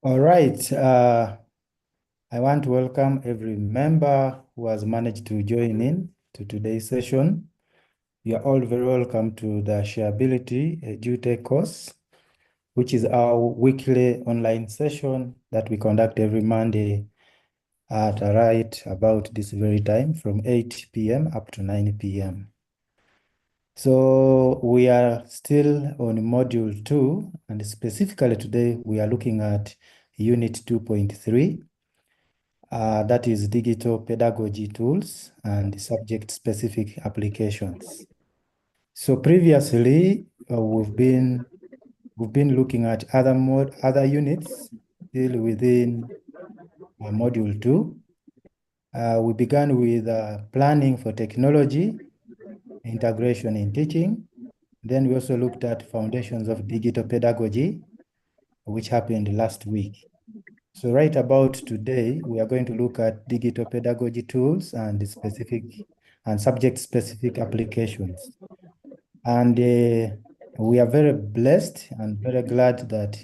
All right. I want to welcome every member who has managed to join in to today's session. You are all very welcome to the Sharebility EduTech course, which is our weekly online session that we conduct every Monday at right about this very time from 8 p.m. up to 9 p.m. So we are still on module 2, and specifically today we are looking at unit 2.3. That is digital pedagogy tools and subject-specific applications. So previously, we've been looking at other units still within module 2. We began with planning for technology, integration in teaching. Then we also looked at foundations of digital pedagogy, which happened last week. So right about today, we are going to look at digital pedagogy tools and subject-specific applications. And we are very blessed and very glad that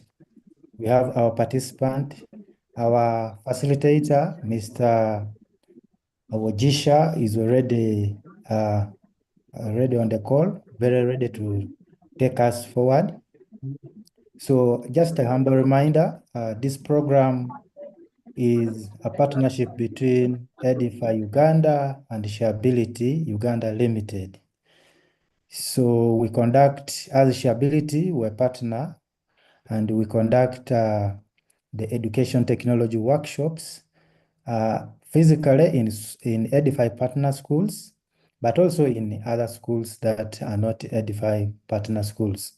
we have our participant, our facilitator, Mr. Wogisha, is already on the call, very ready to take us forward. So just a humble reminder, this program is a partnership between Edify Uganda and Sharebility Uganda Limited. So we conduct, as Sharebility, we're a partner, and we conduct the education technology workshops physically in Edify partner schools, but also in other schools that are not Edify partner schools.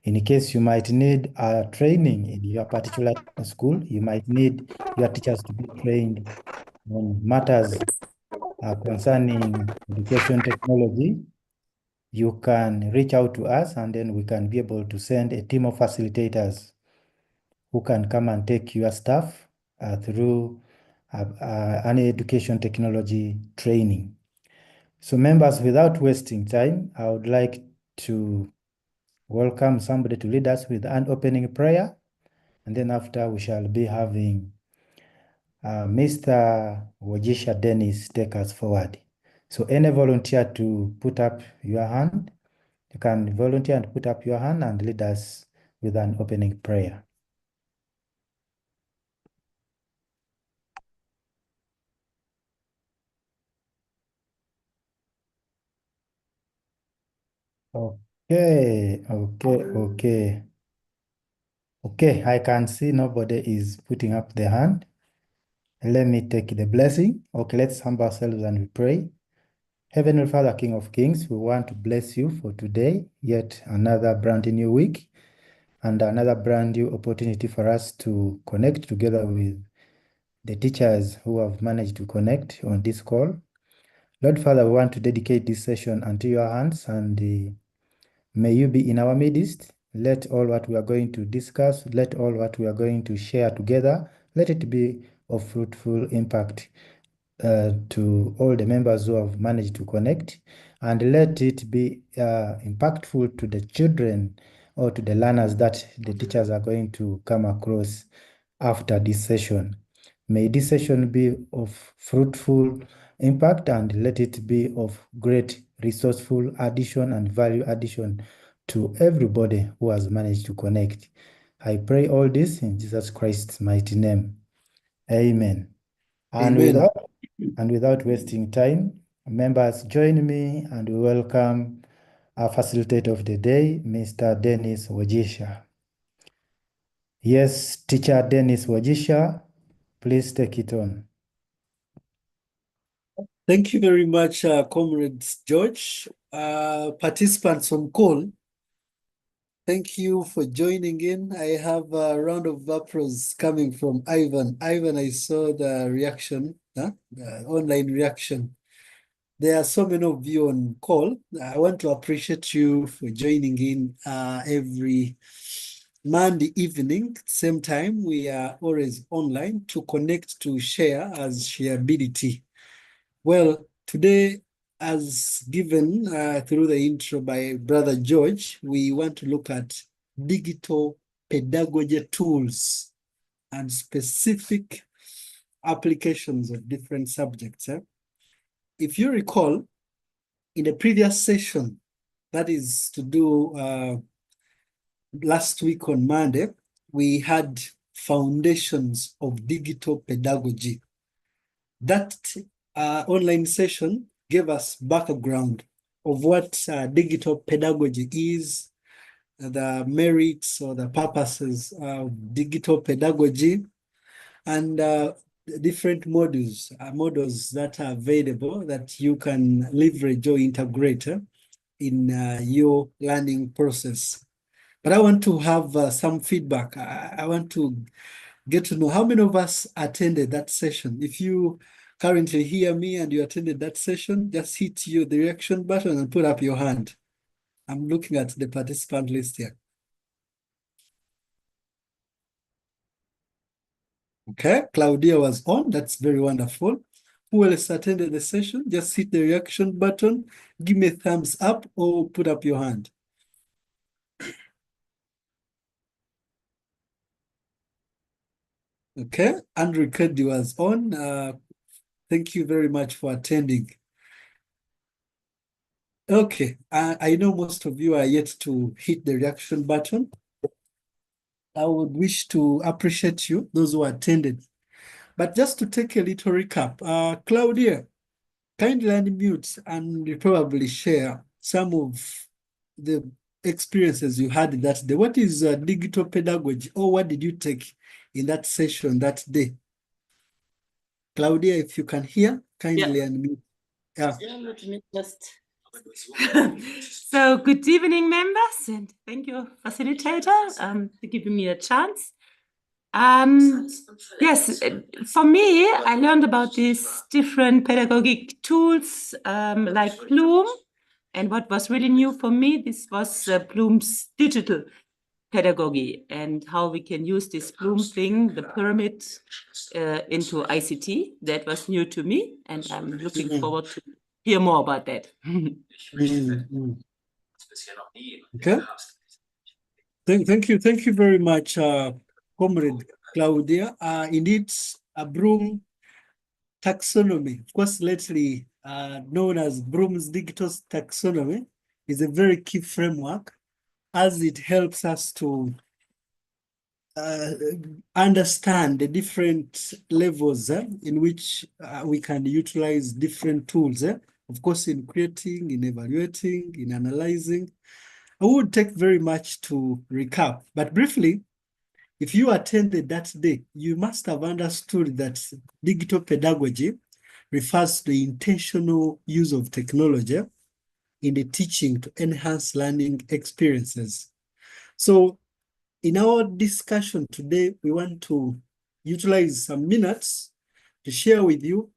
In case you might need a training in your particular school, you might need your teachers to be trained on matters concerning education technology, you can reach out to us and then we can be able to send a team of facilitators who can come and take your staff through an education technology training. So members, without wasting time, I would like to welcome somebody to lead us with an opening prayer. And then after we shall be having Mr. Wogisha Denis take us forward. So any volunteer to put up your hand, you can volunteer and put up your hand and lead us with an opening prayer. Okay. Okay, I can see nobody is putting up their hand. Let me take the blessing. Okay, let's humble ourselves and we pray. Heavenly Father, King of Kings, we want to bless you for today, yet another brand new week and another brand new opportunity for us to connect together with the teachers who have managed to connect on this call. Lord Father, we want to dedicate this session unto your hands, and may you be in our midst. Let all what we are going to discuss, let all what we are going to share together, let it be of fruitful impact to all the members who have managed to connect, and let it be impactful to the children or to the learners that the teachers are going to come across after this session. May this session be of fruitful impact, and let it be of great resourceful addition and value addition to everybody who has managed to connect. I pray all this in Jesus Christ's mighty name. Amen. Amen. And without wasting time, members, join me and we welcome our facilitator of the day, Mr. Denis Wogisha. Yes, teacher Denis Wogisha, please take it on. Thank you very much, Comrades George. Participants on call, thank you for joining in. I have a round of applause coming from Ivan. Ivan, I saw the reaction, the online reaction. There are so many of you on call. I want to appreciate you for joining in every Monday evening. Same time, we are always online to connect, to share as Sharebility. Well, today, as given through the intro by Brother George, we want to look at digital pedagogy tools and specific applications of different subjects. If you recall, in the previous session, that is to do last week on Monday, we had foundations of digital pedagogy. That online session gave us background of what digital pedagogy is, the merits or the purposes of digital pedagogy, and different models that are available that you can leverage or integrate in your learning process. But I want to have some feedback. I want to get to know how many of us attended that session. If you currently hear me and you attended that session, just hit the reaction button and put up your hand. I'm looking at the participant list here. Okay, Claudia was on. That's very wonderful. Who else attended the session? Just hit the reaction button, give me a thumbs up or put up your hand. Okay, Andrew Keddy was on. Thank you very much for attending. Okay, I know most of you are yet to hit the reaction button. I would wish to appreciate you, those who attended. But just to take a little recap, Claudia, kindly unmute and probably share some of the experiences you had that day. What is digital pedagogy, or what did you take in that session that day? Claudia, if you can hear, kindly unmute. Yeah, let me just. So, good evening, members, and thank you, facilitator, for giving me a chance. Yes, for me, I learned about these different pedagogic tools like Bloom, and what was really new for me, this was Bloom's digital pedagogy and how we can use this Bloom thing, the pyramid, into ICT. That was new to me, and I'm looking forward to hear more about that. Okay. Thank you very much, Comrade Claudia. Indeed, a Bloom taxonomy, of course, lately known as Bloom's digital taxonomy, is a very key framework as it helps us to understand the different levels in which we can utilize different tools. Of course, in creating, in evaluating, in analyzing. I would take very much to recap, but briefly, if you attended that day, you must have understood that digital pedagogy refers to the intentional use of technology in the teaching to enhance learning experiences. So in our discussion today, we want to utilize some minutes to share with you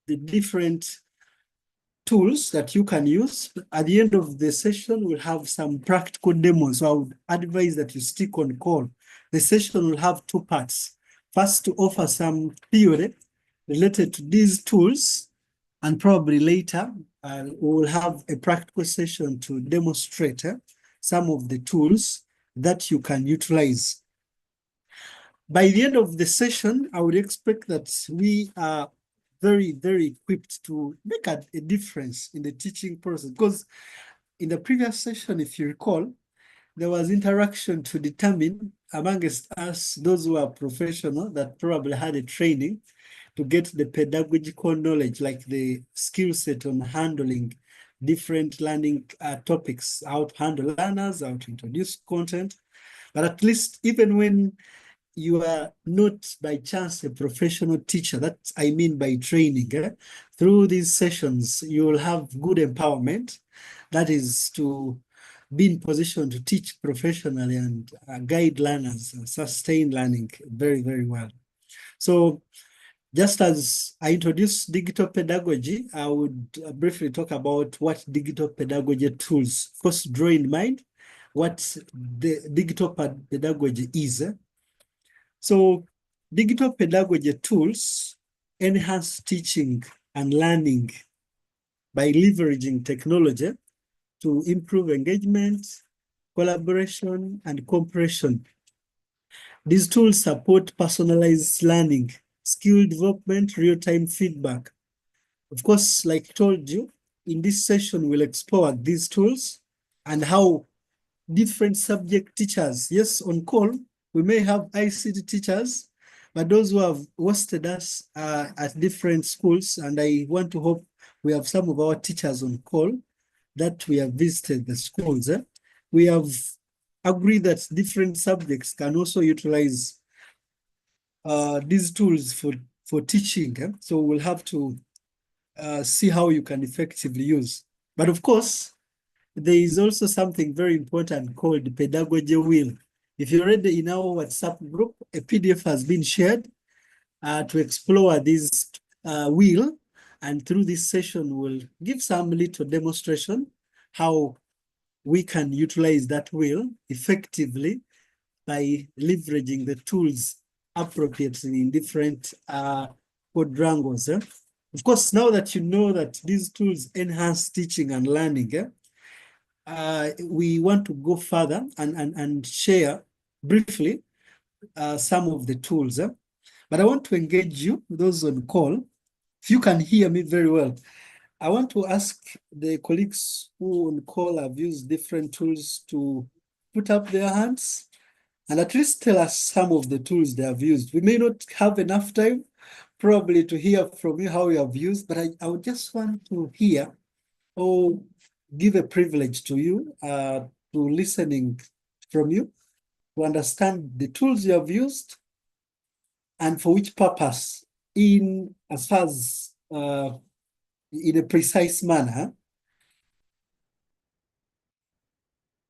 the different tools that you can use. At the end of the session, we'll have some practical demos. So I would advise that you stick on call. The session will have two parts. First, to offer some theory related to these tools, and probably later, we will have a practical session to demonstrate some of the tools that you can utilize. By the end of the session, I would expect that we are very, very equipped to make a difference in the teaching process. Because in the previous session, if you recall, there was interaction to determine amongst us, those who are professional that probably had a training to get the pedagogical knowledge, like the skill set on handling different learning topics, how to handle learners, how to introduce content. But at least even when you are not by chance a professional teacher, that I mean by training, through these sessions, you will have good empowerment. That is to be in position to teach professionally and guide learners, sustain learning very, very well. So just as I introduced digital pedagogy, I would briefly talk about what digital pedagogy tools, of course, draw in mind what the digital pedagogy is. So digital pedagogy tools enhance teaching and learning by leveraging technology to improve engagement, collaboration, and comprehension. These tools support personalized learning, skill development, real-time feedback. Of course, like I told you, in this session, we'll explore these tools and how different subject teachers, yes, on call, we may have ICT teachers, but those who have hosted us at different schools, and I want to hope we have some of our teachers on call that we have visited the schools. We have agreed that different subjects can also utilize these tools for teaching. So we'll have to see how you can effectively use. But of course, there is also something very important called the Pedagogy Wheel. If you're already in our WhatsApp group, a PDF has been shared to explore this wheel. And through this session, we'll give some little demonstration how we can utilize that wheel effectively by leveraging the tools appropriately in different quadrangles. Of course, now that you know that these tools enhance teaching and learning, we want to go further and share briefly some of the tools. But I want to engage you, those on call. If you can hear me very well, I want to ask the colleagues who on call have used different tools to put up their hands and at least tell us some of the tools they have used. We may not have enough time probably to hear from you how you have used, but I would just want to hear or give a privilege to you to listening from you to understand the tools you have used and for which purpose in as far as in a precise manner.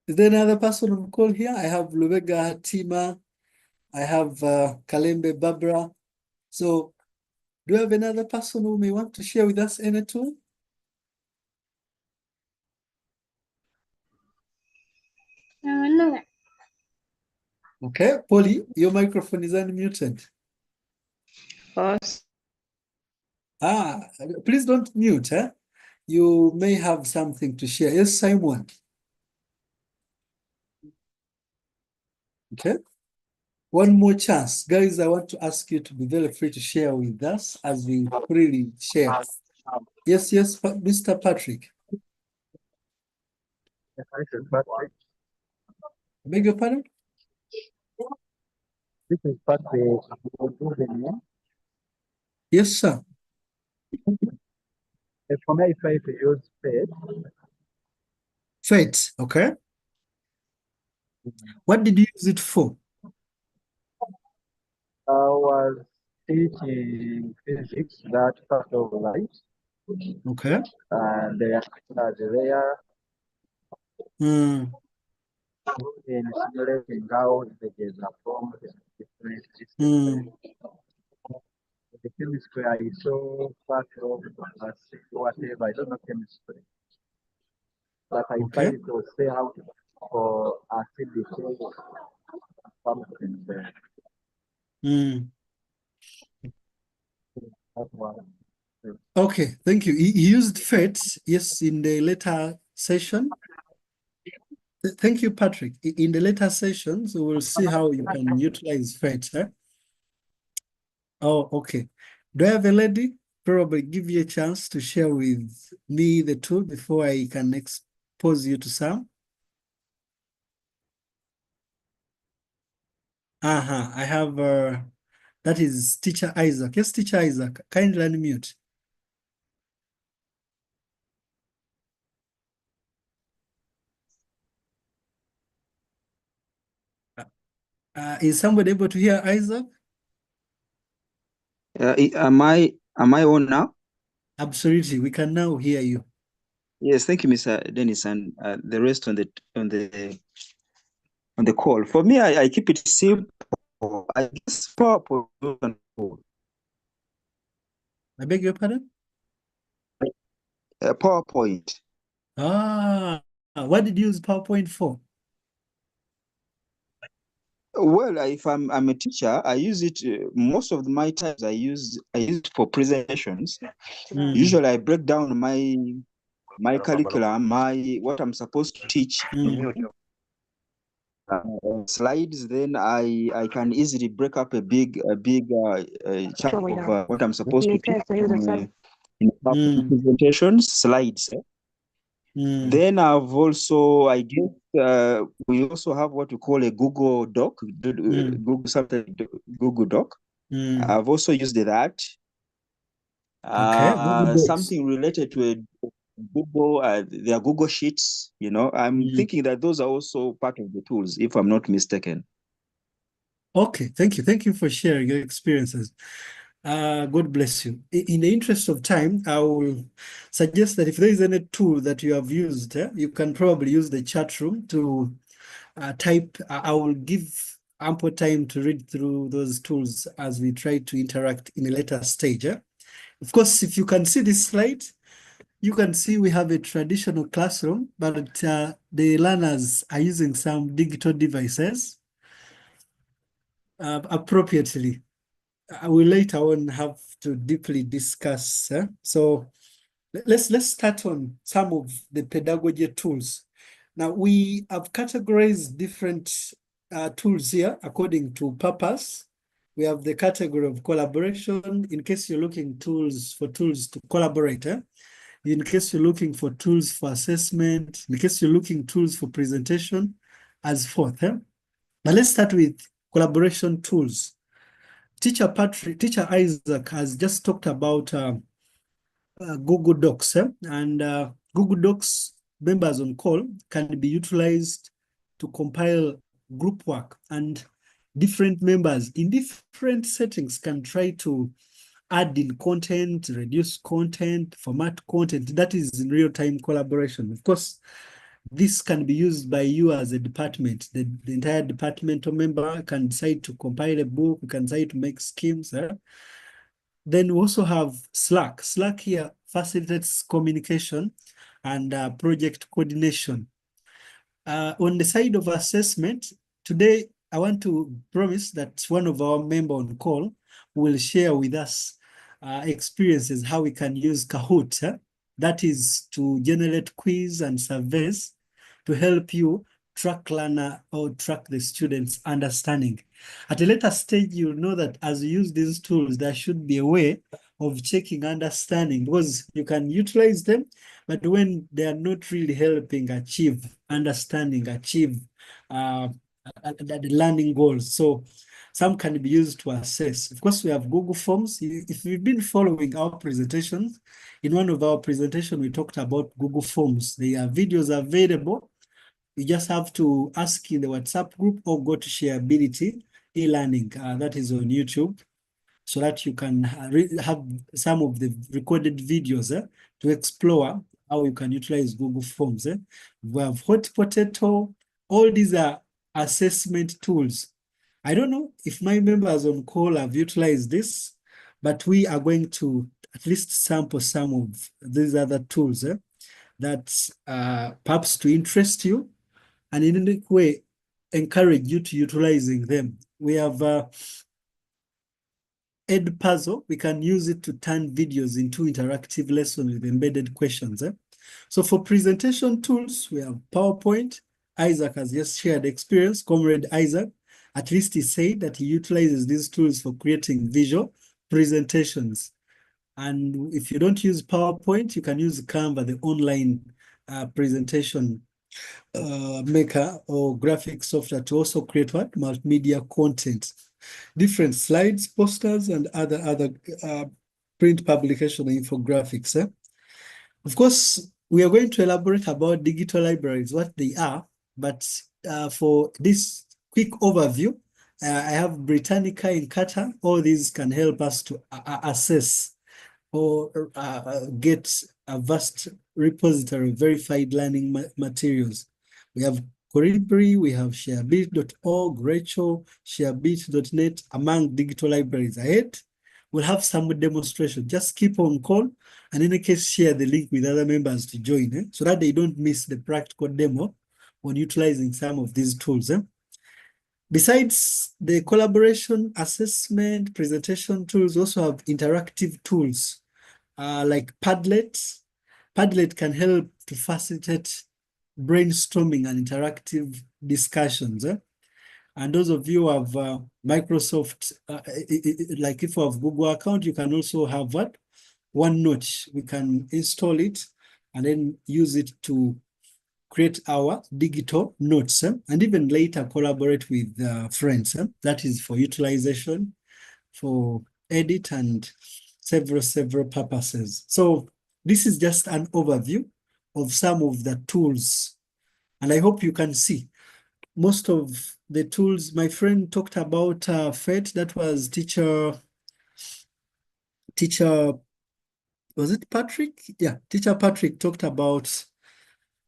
Is there another person on call here? I have Lubega Tima. I have Kalembe Barbara. So do you have another person who may want to share with us any tool? No. Okay, Polly, your microphone is unmuted. Us. Please don't mute. You may have something to share. Yes, Simon. Okay. One more chance. Guys, I want to ask you to be very free to share with us as we freely share. Yes, Mr. Patrick. I beg your pardon? This is Patrick. Yes, sir. For me, I try to use faith. Faith, okay. What did you use it for? I was teaching physics, that part of light, Okay. and they are there Mm, in simulating how images are formed in different mm, systems. The chemistry I saw part of whatever, I don't know chemistry, but I okay. tried to say how to for acidity something there. Mm. That one. Okay, thank you. He used faith, yes, in the later session. Thank you, Patrick. In the later sessions, we will see how you can utilize faith. Oh, okay. Do I have a lady? Probably give you a chance to share with me the tool before I can expose you to some. I have, that is Teacher Isaac. Yes, Teacher Isaac, kindly unmute. Is somebody able to hear Isaac? Am I on now? Absolutely, we can now hear you. Yes, thank you, Mr. Denis, and the rest on the call. For me, I keep it simple. I guess PowerPoint. I beg your pardon? PowerPoint. What did you use PowerPoint for? Well, if I'm a teacher, I use it most of my times. I use it for presentations. Mm, Usually, I break down my curriculum, what I'm supposed to teach. mm, slides, then I can easily break up a big chunk of what I'm supposed to teach in presentations, slides. Then I've also, I guess, we also have what we call a Google Doc, Google something, Google Doc. I've also used that. Okay, Google Docs. Something related to a Google, their Google Sheets. You know, I'm thinking that those are also part of the tools, if I'm not mistaken. Okay, thank you. Thank you for sharing your experiences. God bless you. In the interest of time, I will suggest that if there is any tool that you have used, you can probably use the chat room to type. I will give ample time to read through those tools as we try to interact in a later stage. Of course, if you can see this slide, you can see we have a traditional classroom, but the learners are using some digital devices appropriately. I will later on have to deeply discuss. So let's start on some of the pedagogy tools. Now we have categorized different tools here according to purpose. We have the category of collaboration in case you're looking tools to collaborate. In case you're looking for tools for assessment, in case you're looking tools for presentation, as forth. Now let's start with collaboration tools. Teacher Isaac has just talked about Google Docs, and Google Docs members on call can be utilized to compile group work, and different members in different settings can try to add in content, reduce content, format content. That is in real-time collaboration. Of course, this can be used by you as a department. The entire departmental member can decide to compile a book, we can decide to make schemes. Then we also have Slack. Slack here facilitates communication and project coordination. On the side of assessment, today I want to promise that one of our members on call will share with us experiences how we can use Kahoot. That is to generate quiz and surveys to help you track learner or track the students' understanding. At a later stage, you'll know that as you use these tools, there should be a way of checking understanding, because you can utilize them, but when they are not really helping achieve understanding, achieve the learning goals. So some can be used to assess. Of course, we have Google Forms. If you've been following our presentations, in one of our presentations, we talked about Google Forms. There are videos available. You just have to ask in the WhatsApp group or go to Sharebility e-learning, that is on YouTube, so that you can have some of the recorded videos to explore how you can utilize Google Forms. We have Hot Potato. All these are assessment tools. I don't know if my members on call have utilized this, but we are going to at least sample some of these other tools that perhaps to interest you and in any way encourage you to utilizing them. We have Edpuzzle. We can use it to turn videos into interactive lessons with embedded questions. So for presentation tools, we have PowerPoint. Isaac has just shared experience. Comrade Isaac, at least he said that he utilizes these tools for creating visual presentations. And if you don't use PowerPoint, you can use Canva, the online presentation maker or graphic software, to also create what? Multimedia content, different slides, posters, and other print publication infographics. Of course, we are going to elaborate about digital libraries, what they are, but for this quick overview, I have Britannica and Qatar. All these can help us to assess or get a vast repository of verified learning materials. We have Colibri, we have sharebit.org, Rachel, sharebit.net, among digital libraries. Ahead, we'll have some demonstration. Just keep on call, and in any case, share the link with other members to join, so that they don't miss the practical demo on utilizing some of these tools. Besides the collaboration, assessment, presentation tools, also have interactive tools like Padlet. Padlet can help to facilitate brainstorming and interactive discussions. And those of you who have Microsoft, like if you have Google account, you can also have what? OneNote. We can install it and then use it to create our digital notes, and even later collaborate with friends. That is for utilization, for edit, and several purposes. So this is just an overview of some of the tools, and I hope you can see most of the tools. My friend talked about FET. That was teacher, was it Patrick? Yeah, teacher Patrick talked about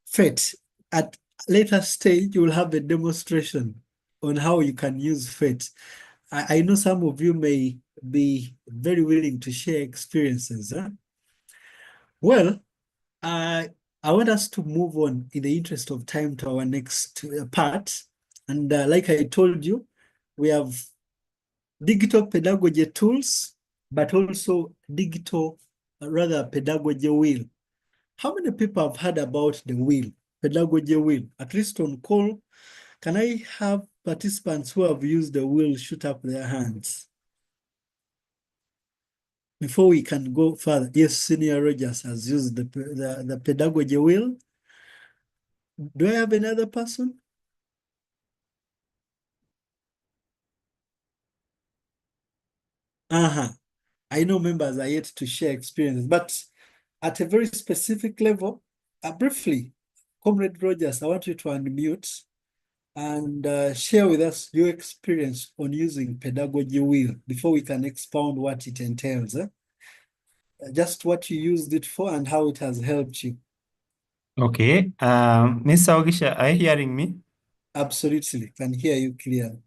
FET. At later stage, you will have a demonstration on how you can use FET. I know some of you may be very willing to share experiences. Well, I want us to move on in the interest of time to our next part. And like I told you, we have digital pedagogy tools, but also digital, rather pedagogy wheel. How many people have heard about the wheel, pedagogy wheel? At least on call, can I have participants who have used the wheel shoot up their hands? Before we can go further, yes, Senior Rogers has used the pedagogy wheel. Do I have another person? I know members are yet to share experiences, but at a very specific level, briefly, Comrade Rogers, I want you to unmute and share with us your experience on using Pedagogy Wheel before we can expound what it entails. Just what you used it for and how it has helped you. Okay. Mr. Wogisha, are you hearing me? Absolutely, can hear you clearly.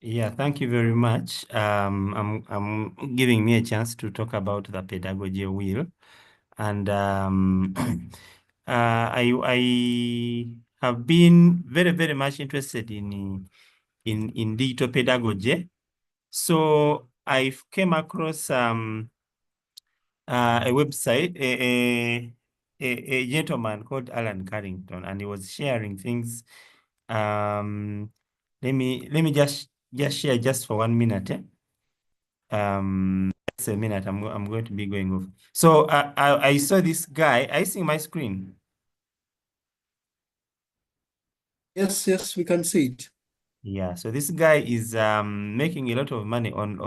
Yeah, thank you very much. I'm giving me a chance to talk about the Pedagogy Wheel. And I have been very much interested in digital pedagogy. So I came across a website, a gentleman called Alan Carrington, and he was sharing things. Let me just share just for 1 minute. Just a minute. I'm going to be going off. So I saw this guy. I see my screen. Yes, we can see it. Yeah. So this guy is making a lot of money on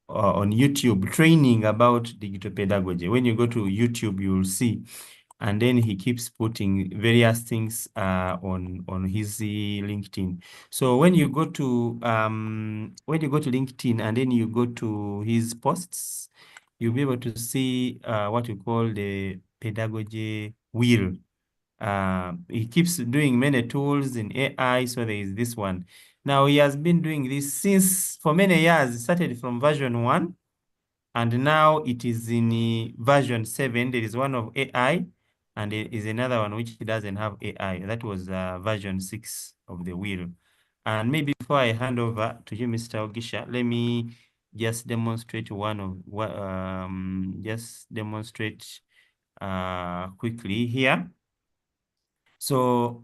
YouTube, training about digital pedagogy. When you go to YouTube, you will see. And then he keeps putting various things on his LinkedIn. So when you go to LinkedIn and then you go to his posts, you'll be able to see what we call the pedagogy wheel. He keeps doing many tools in AI. So there is this one. Now he has been doing this since for many years. It started from version 1. And now it is in version 7. There is one of AI, and there is another one which doesn't have AI. That was version 6 of the wheel. And maybe before I hand over to you, Mr. Wogisha, let me just demonstrate one of what quickly here. So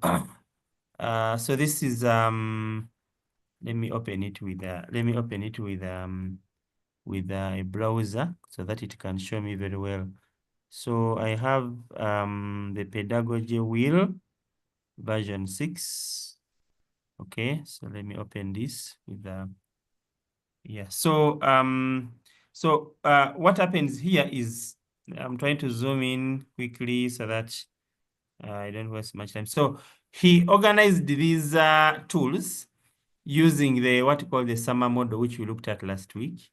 so this is let me open it with a browser so that it can show me very well. So I have the Pedagogy Wheel version 6. Okay, so let me open this with so what happens here is I'm trying to zoom in quickly so that I don't waste much time. So he organized these tools using the what you call the summer model, which we looked at last week.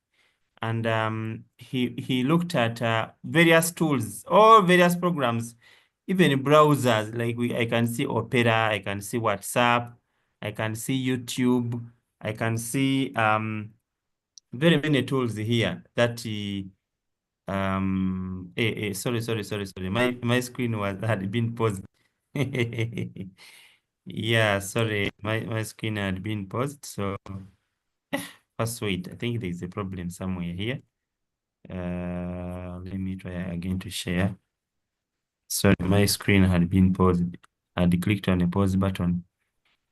And he looked at various tools, all various programs, even browsers. Like I can see Opera, I can see WhatsApp, I can see YouTube, I can see very many tools here that he sorry. My screen had been paused. Yeah, sorry, my screen had been paused. So first wait, I think there's a problem somewhere here. Let me try again to share. Sorry, my screen had been paused. I had clicked on the pause button.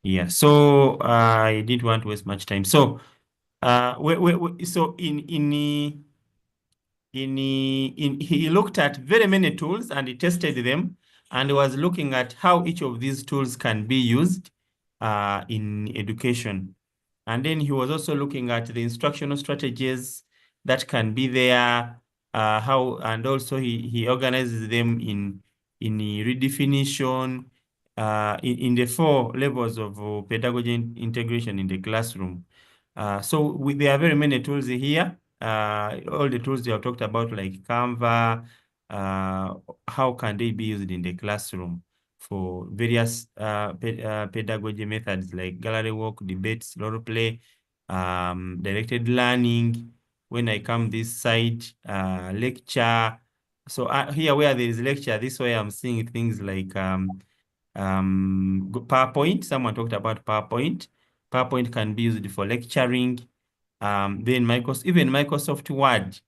Yeah, so I didn't want to waste much time. So so he looked at very many tools and he tested them and was looking at how each of these tools can be used in education. And then he was also looking at the instructional strategies that can be there, and also he organizes them in redefinition, in the 4 levels of pedagogy integration in the classroom. So there are very many tools here. All the tools you have talked about, like Canva, how can they be used in the classroom for various pedagogy methods like gallery work, debates, role play, directed learning. When I come this side, lecture. So here where there is lecture, this way I'm seeing things like PowerPoint. Someone talked about PowerPoint. PowerPoint can be used for lecturing. Then even Microsoft Word.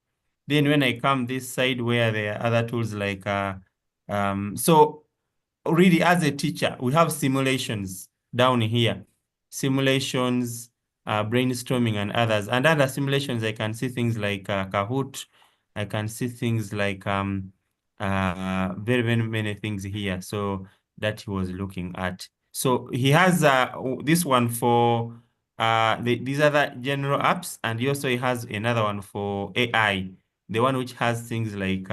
Then when I come this side where there are other tools like, so really as a teacher, we have simulations down here. Simulations, brainstorming and others. And other simulations, I can see things like Kahoot. I can see things like very, very many things here. So that he was looking at. So he has this one for these other general apps, and he also has another one for AI, the one which has things like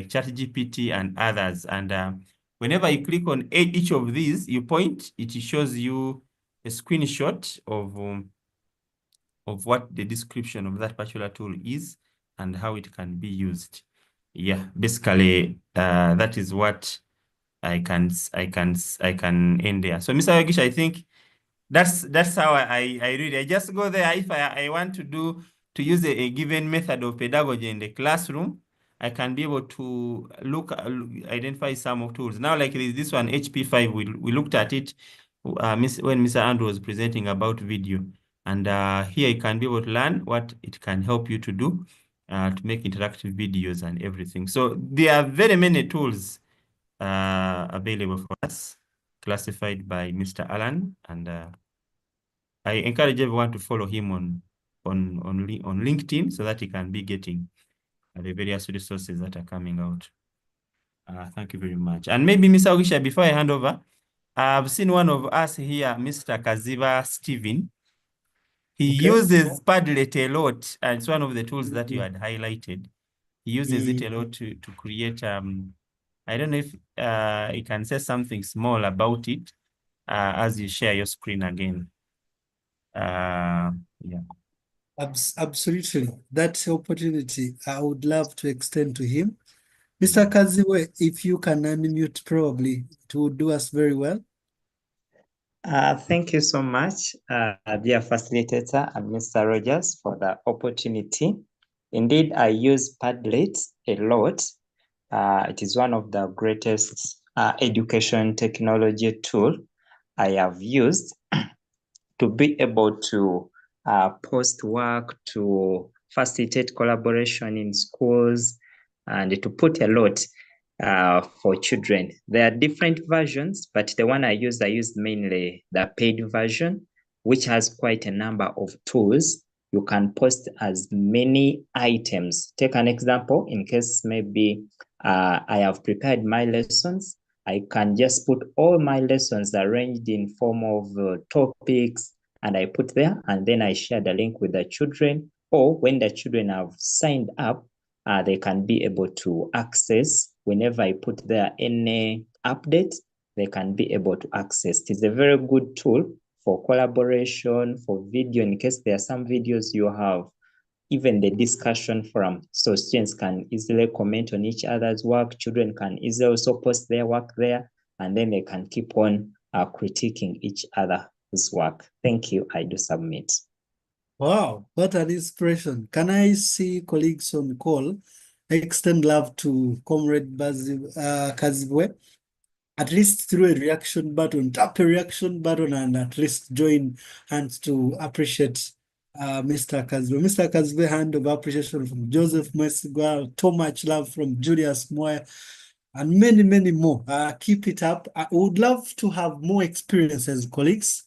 ChatGPT and others. And whenever you click on each of these, you point, it shows you a screenshot of what the description of that particular tool is and how it can be used. Yeah, basically that is what I can end there. So Mr. Wogisha, I think that's how I read. I just go there if I want to use a given method of pedagogy in the classroom. I can be able to identify some of tools. Now, like this one, HP5, we looked at it when Mr. Andrew was presenting about video. And here you can be able to learn what it can help you to do to make interactive videos and everything. So there are very many tools available for us, classified by Mr. Alan, and I encourage everyone to follow him on LinkedIn so that he can be getting the various resources that are coming out. Thank you very much. And maybe Mr. Wogisha, before I hand over, I've seen one of us here, Mr. Kaziba Steven. He uses Padlet a lot, and it's one of the tools that you had highlighted. He uses it a lot to create, I don't know if you can say something small about it as you share your screen again. Yeah. Absolutely. That opportunity I would love to extend to him. Mr. Kaziwe, if you can unmute, probably it would do us very well. Thank you so much, dear facilitator and Mr. Rogers, for the opportunity. Indeed, I use Padlet a lot. It is one of the greatest education technology tool I have used to be able to post work, to facilitate collaboration in schools, and to put a lot for children. There are different versions, but the one I used mainly the paid version, which has quite a number of tools. You can post as many items. Take an example, in case maybe I have prepared my lessons, I can just put all my lessons arranged in form of topics, and I put there, and then I share the link with the children, or when the children have signed up, they can be able to access. Whenever I put there any update, they can be able to access. It is a very good tool for collaboration, for video, in case there are some videos you have, even the discussion forum. So students can easily comment on each other's work. Children can easily also post their work there, and then they can keep on critiquing each other's work. Thank you. I do submit. Wow, what an inspiration. Can I see colleagues on call extend love to Comrade Kazibwe? At least through a reaction button, tap a reaction button, and at least join hands to appreciate Mr. Kazibwe. Mr. Kazibwe, hand of appreciation from Joseph Mesigwa, too much love from Julius Moya, and many, many more. Keep it up. I would love to have more experience as colleagues.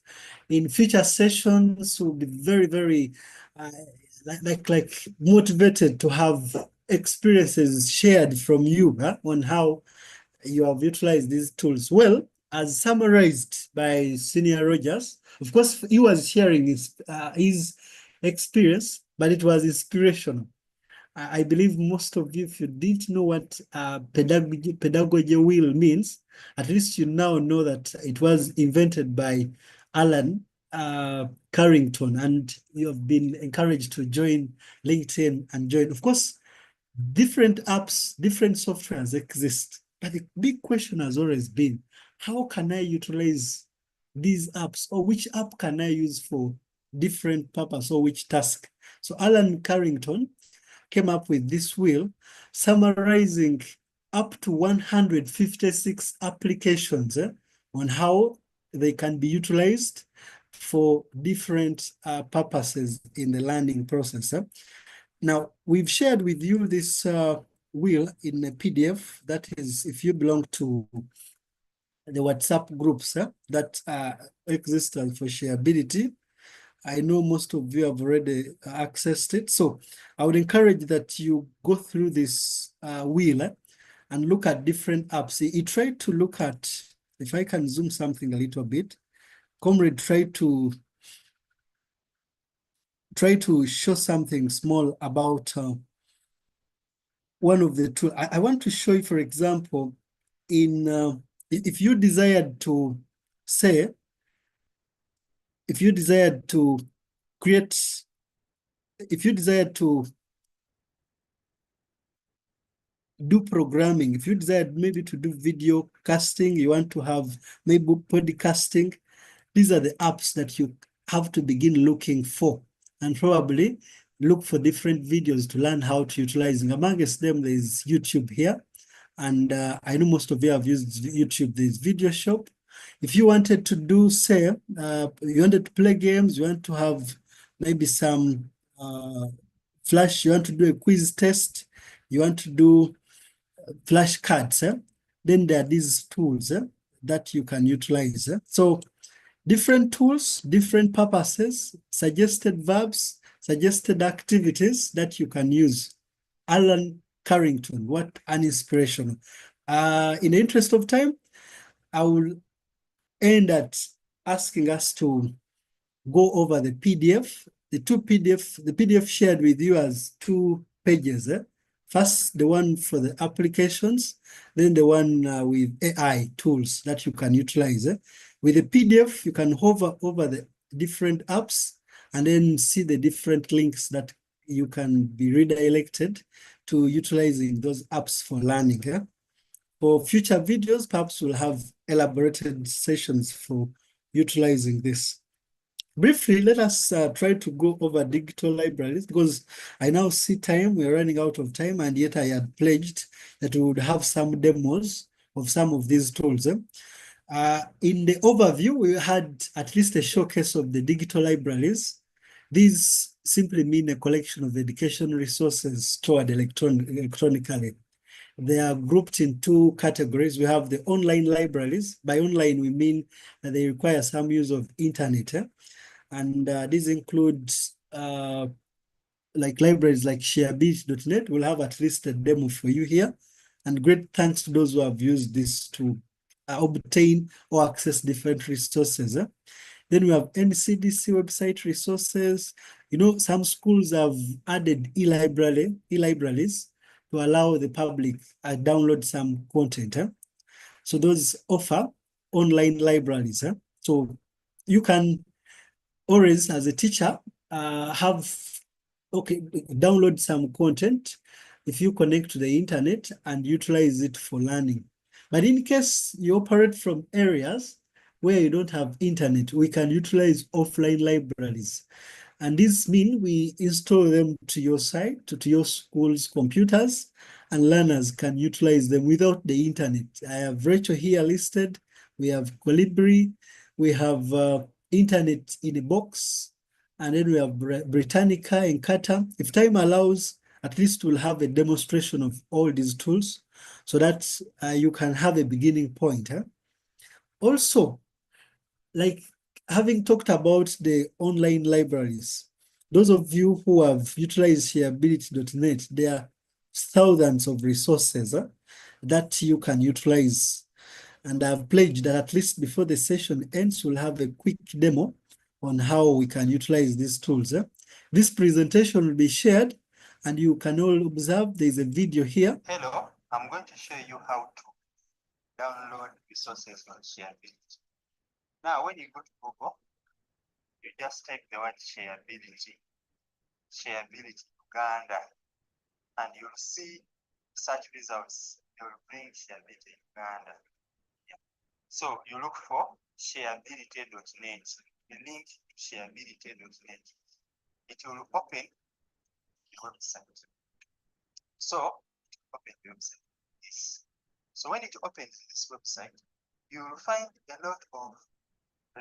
In future sessions, we'll be very, very like motivated to have experiences shared from you on how you have utilized these tools. Well, as summarized by Senior Rogers, of course, he was sharing his experience, but it was inspirational. I believe most of you, if you didn't know what Padagogy Wheel means, at least you now know that it was invented by Alan Carrington, and you have been encouraged to join LinkedIn and join. Of course, different apps, different softwares exist, but the big question has always been, how can I utilize these apps, or which app can I use for different purpose or which task? So Alan Carrington came up with this wheel summarizing up to 156 applications on how they can be utilized for different purposes in the learning process. Now, we've shared with you this wheel in a PDF. That is, if you belong to the WhatsApp groups that exist for Sharebility, I know most of you have already accessed it. So I would encourage that you go through this wheel and look at different apps. He tried to look at, if I can zoom something a little bit, Comrade tried to show something small about one of the two. I want to show you, for example, in if you desired to say, if you desired to create, if you desired to do programming, if you desired maybe to do video casting, you want to have maybe podcasting, these are the apps that you have to begin looking for, and probably look for different videos to learn how to utilize. Amongst them, there is YouTube here. And I know most of you have used YouTube. There's Video Shop. If you wanted to do, say, you wanted to play games, you want to have maybe some flash, you want to do a quiz test, you want to do flashcards, then there are these tools that you can utilize. So different tools, different purposes, suggested verbs, suggested activities that you can use. Alan Carrington, what an inspiration. In the interest of time, I will end at asking us to go over the PDF. The PDF shared with you as 2 pages. First, the one for the applications, then the one with AI tools that you can utilize. With the PDF, you can hover over the different apps and then see the different links that you can be redirected to utilizing those apps for learning. For future videos, perhaps we'll have elaborated sessions for utilizing this. Briefly, let us try to go over digital libraries, because I now see time, we're running out of time, and yet I had pledged that we would have some demos of some of these tools. In the overview, we had at least a showcase of the digital libraries. These simply mean a collection of education resources stored electronically. They are grouped in 2 categories. We have the online libraries. By online, we mean that they require some use of internet. And these include like libraries like Sharebility.net. We'll have at least a demo for you here. And great thanks to those who have used this to obtain or access different resources. Then we have NCDC website resources. You know, some schools have added e-libraries to allow the public download some content. So those offer online libraries. So you can always, as a teacher, download some content if you connect to the internet and utilize it for learning. But in case you operate from areas where you don't have internet, we can utilize offline libraries. And this means we install them to your site, to your school's computers, and learners can utilize them without the internet. I have Rachel here listed. We have Colibri. We have Internet in a Box. And then we have Britannica and Kata. If time allows, at least we'll have a demonstration of all these tools. so that you can have a beginning point. Also, like having talked about the online libraries, those of you who have utilized Sharebility.net, there are thousands of resources that you can utilize. And I've pledged that at least before the session ends, we'll have a quick demo on how we can utilize these tools. This presentation will be shared, and you can all observe there's a video here. Hello, I'm going to show you how to download resources on Sharebility. Now, when you go to Google, you just type the word Sharebility, Sharebility Uganda, and you'll see search results. They will bring Sharebility Uganda. Yeah. So you look for sharebility.net, the link to sharebility.net. It will open the website. So open the website. This. So when it opens this website, you will find a lot of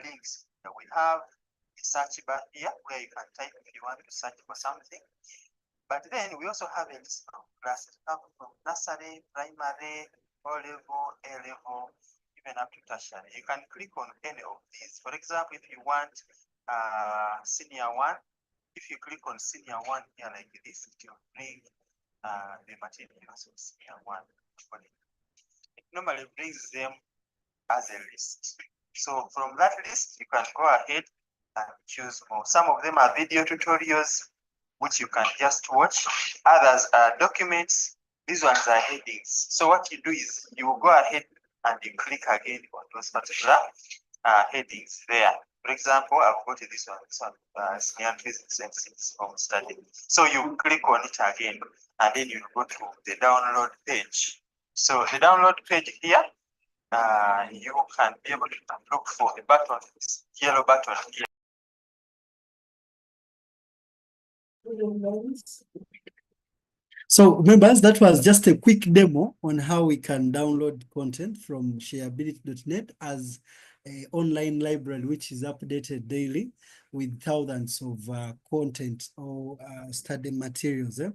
links. We have a search bar here where you can type if you want to search for something. But then we also have a list of classes from nursery, primary, O-level, A-level, even up to tertiary. You can click on any of these. For example, if you want senior one, if you click on senior one here like this, it will bring the materials of senior one. It normally brings them as a list. So from that list, you can go ahead and choose more. Some of them are video tutorials, which you can just watch. Others are documents. These ones are headings. So what you do is you will go ahead and you click again on those particular headings there. For example, I've got this one, senior physics and science home study. So you click on it again, and then you go to the download page. So the download page here, you can be able to look for a button, this yellow button here. So members, that was just a quick demo on how we can download content from sharebility.net as an online library, which is updated daily with thousands of content or study materials. In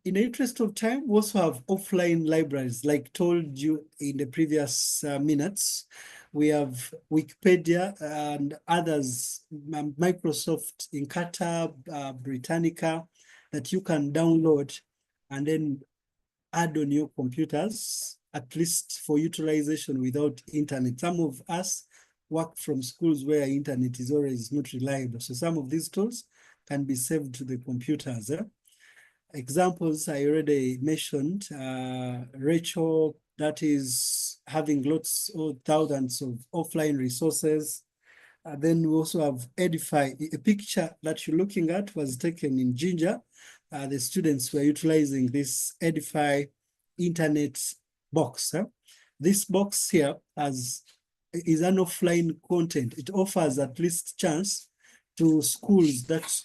the interest of time, we also have offline libraries, like told you in the previous minutes. We have Wikipedia and others, Microsoft, Incata, Britannica, that you can download and then add on your computers, at least for utilization without internet. Some of us work from schools where internet is always not reliable. So some of these tools can be saved to the computers. Examples I already mentioned, Rachel, that is having lots of thousands of offline resources. Then we also have Edify. A picture that you're looking at was taken in Ginger. The students were utilizing this Edify internet box. This box here is an offline content. It offers at least chance to schools that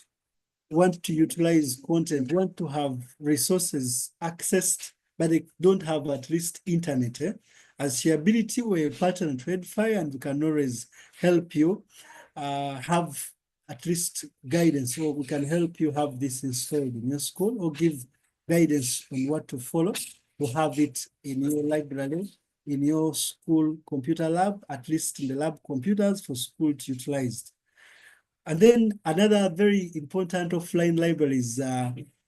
want to utilize content, want to have resources accessed, but they don't have at least internet. As Sharebility, we're a partner to Edify, and we can always help you have at least guidance, or we can help you have this installed in your school, or give guidance on what to follow to have it in your library, in your school computer lab, at least in the lab computers for school to utilize. And then another very important offline library is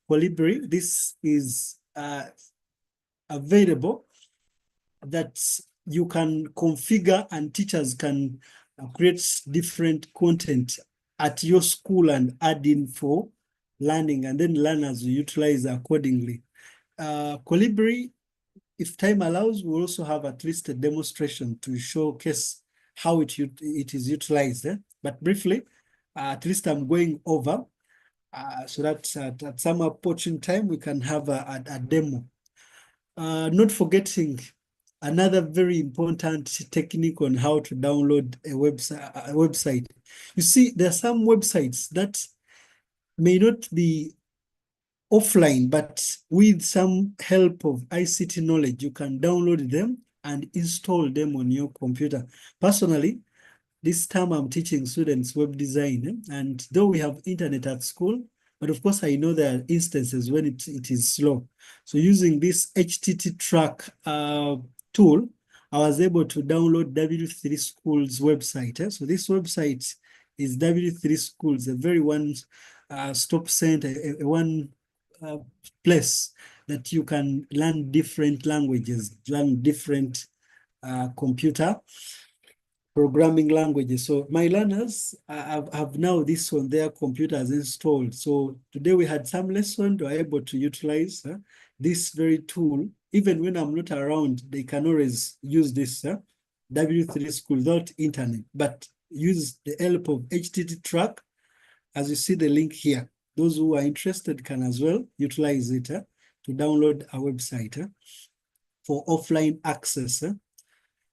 Colibri. This is available that you can configure, and teachers can create different content at your school and add in for learning, and then learners will utilize accordingly. Colibri, if time allows, we'll also have at least a demonstration to showcase how it is utilized. But briefly, at least I'm going over so that at some opportune time we can have a demo. Not forgetting another very important technique on how to download a website. You see, there are some websites that may not be offline, but with some help of ICT knowledge, you can download them and install them on your computer. Personally, this time I'm teaching students web design, and though we have internet at school, But of course, I know there are instances when it is slow. So using this HTT track tool, I was able to download W3 Schools website. So this website is W3 Schools, a very one-stop center, a one place that you can learn different languages, learn different computer programming languages. So my learners have now this on their computers installed. So today we had some lesson, they were able to utilize this very tool. Even when I'm not around, they can always use this W3 School without internet, but use the help of HTT track. As you see the link here, those who are interested can as well utilize it to download our website for offline access.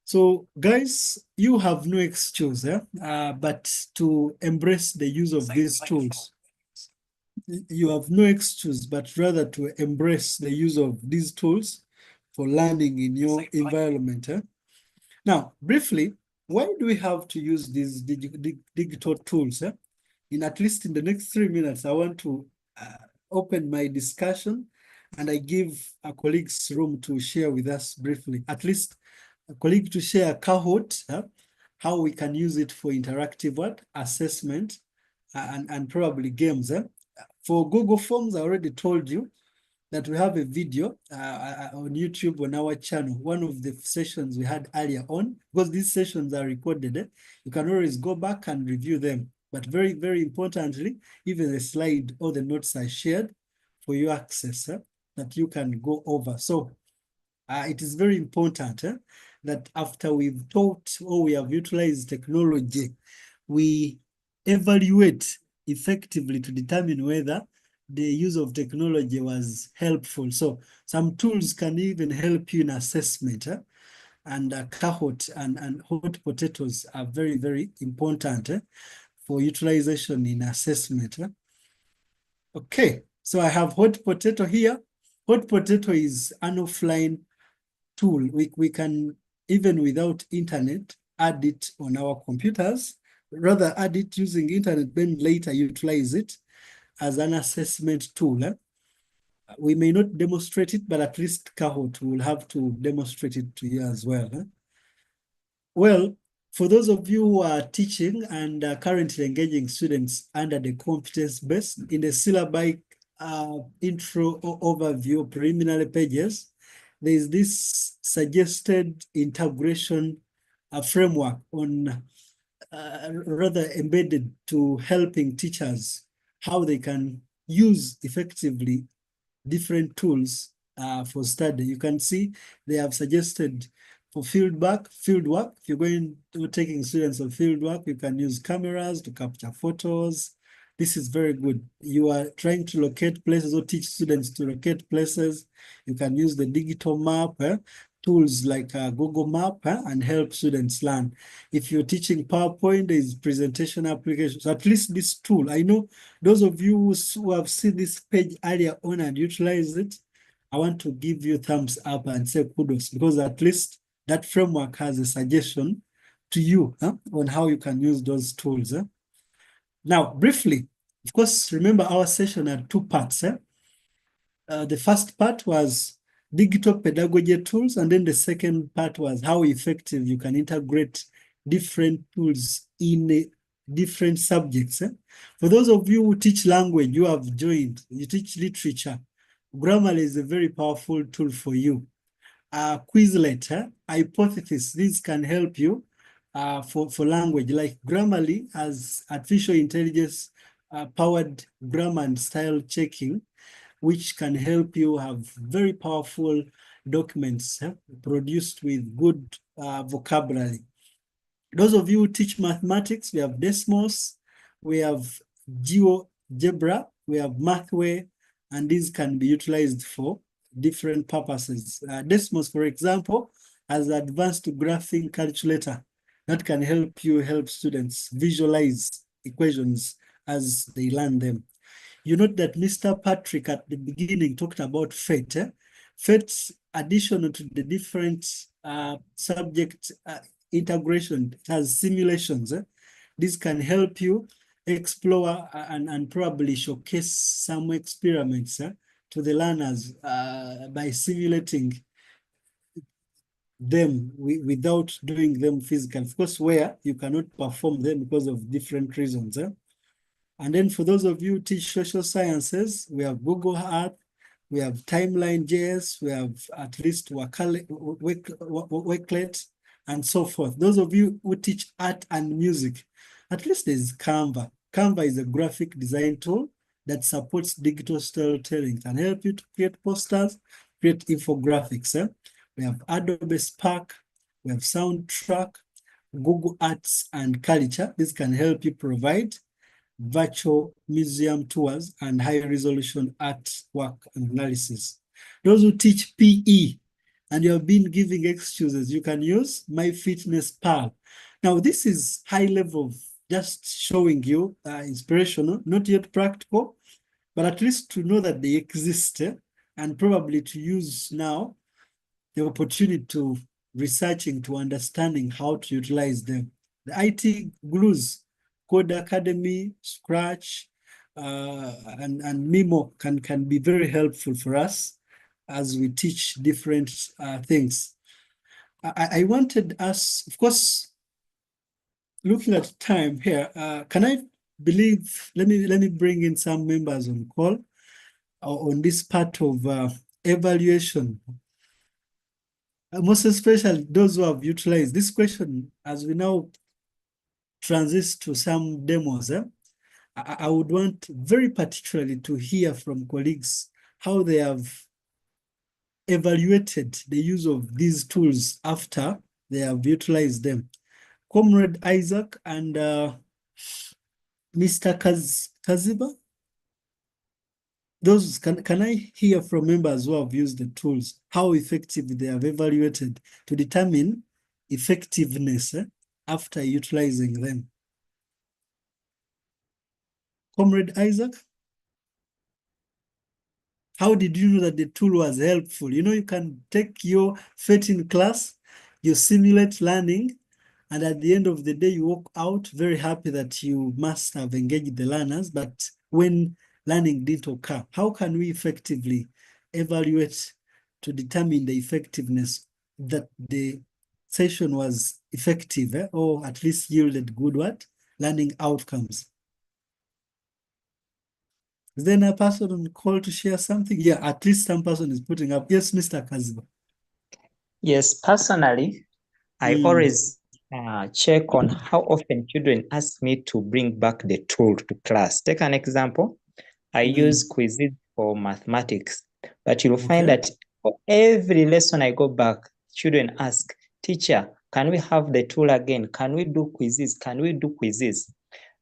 So guys, you have no excuse but to embrace the use of these tools. You have no excuse, but rather to embrace the use of these tools for learning in your environment. Now, briefly, why do we have to use these digital tools? In at least in the next 3 minutes, I want to open my discussion and I give our colleagues room to share with us briefly, at least a colleague to share a Kahoot, how we can use it for interactive assessment and probably games. For Google Forms, I already told you that we have a video on YouTube on our channel, one of the sessions we had earlier on, because these sessions are recorded. You can always go back and review them. But very, very importantly, even the slide or the notes are shared for your access that you can go over. So it is very important that after we've taught or we have utilized technology, we evaluate effectively to determine whether the use of technology was helpful. So some tools can even help you in assessment, and Kahoot and hot potatoes are very, very important for utilization in assessment. Okay, so I have hot potato here. Hot potato is an offline tool. We can, even without internet, add it on our computers, rather add it using internet, then later utilize it as an assessment tool. We may not demonstrate it, but at least Kahoot will have to demonstrate it to you as well. Well, for those of you who are teaching and are currently engaging students under the competence base, in the syllabi intro overview preliminary pages, there is this suggested integration framework on rather embedded to helping teachers how they can use effectively different tools for study. You can see they have suggested for fieldwork. If you're going to taking students on fieldwork, you can use cameras to capture photos. This is very good. You are trying to locate places or teach students to locate places. You can use the digital map, tools like Google Map and help students learn. If you're teaching PowerPoint, there's presentation applications. At least this tool, I know those of you who have seen this page earlier on and utilized it, I want to give you thumbs up and say kudos, because at least that framework has a suggestion to you on how you can use those tools. Now, briefly, of course, remember our session had 2 parts. The first part was digital pedagogy tools, and then the second part was how effective you can integrate different tools in different subjects. For those of you who teach language, you have joined, you teach literature, Grammarly is a very powerful tool for you. Quizlet, hypothesis, these can help you for language, like Grammarly has artificial intelligence powered grammar and style checking, which can help you have very powerful documents produced with good vocabulary. Those of you who teach mathematics, we have Desmos, we have GeoGebra, we have Mathway, and these can be utilized for different purposes. Desmos, for example, has advanced graphing calculator that can help students visualize equations as they learn them. You note that Mr. Patrick at the beginning talked about FATE. FATE's additional to the different subject integration has simulations. This can help you explore and probably showcase some experiments to the learners by simulating them without doing them physically. Of course, where you cannot perform them because of different reasons. And then for those of you who teach social sciences, we have Google Earth, we have Timeline.js, we have at least Wakelet, and so forth. Those of you who teach art and music, at least there's Canva. Canva is a graphic design tool that supports digital storytelling, can help you to create posters, create infographics. We have Adobe Spark, we have Soundtrack, Google Arts and Culture. This can help you provide virtual museum tours and high-resolution artwork analysis. Those who teach PE and you have been giving excuses, you can use MyFitnessPal. Now, this is high level, just showing you inspirational, not yet practical, but at least to know that they exist and probably to use now the opportunity to researching, to understanding how to utilize them. The IT glues, Code Academy, Scratch, and Mimo can be very helpful for us as we teach different things. I wanted us, of course, looking at time here, can I believe, let me bring in some members on call on this part of evaluation. Most especially those who have utilized this question as we now transit to some demos. I would want very particularly to hear from colleagues how they have evaluated the use of these tools after they have utilized them. Comrade Isaac and Mr. Kaziba, those can I hear from members who have used the tools, how effective they have evaluated to determine effectiveness after utilizing them? Comrade Isaac, how did you know that the tool was helpful? You know, you can take your FET in class, you simulate learning, and at the end of the day, you walk out very happy that you must have engaged the learners, but when learning didn't occur, how can we effectively evaluate to determine the effectiveness that the session was effective or at least yielded good learning outcomes? Is there a person on call to share something? Yeah, at least some person is putting up. Yes, Mr. Kaziba. Yes, personally, I always check on how often children ask me to bring back the tool to class. Take an example. I use quizzes for mathematics, but you'll find that for every lesson I go back, children ask, teacher, can we have the tool again? Can we do quizzes? Can we do quizzes?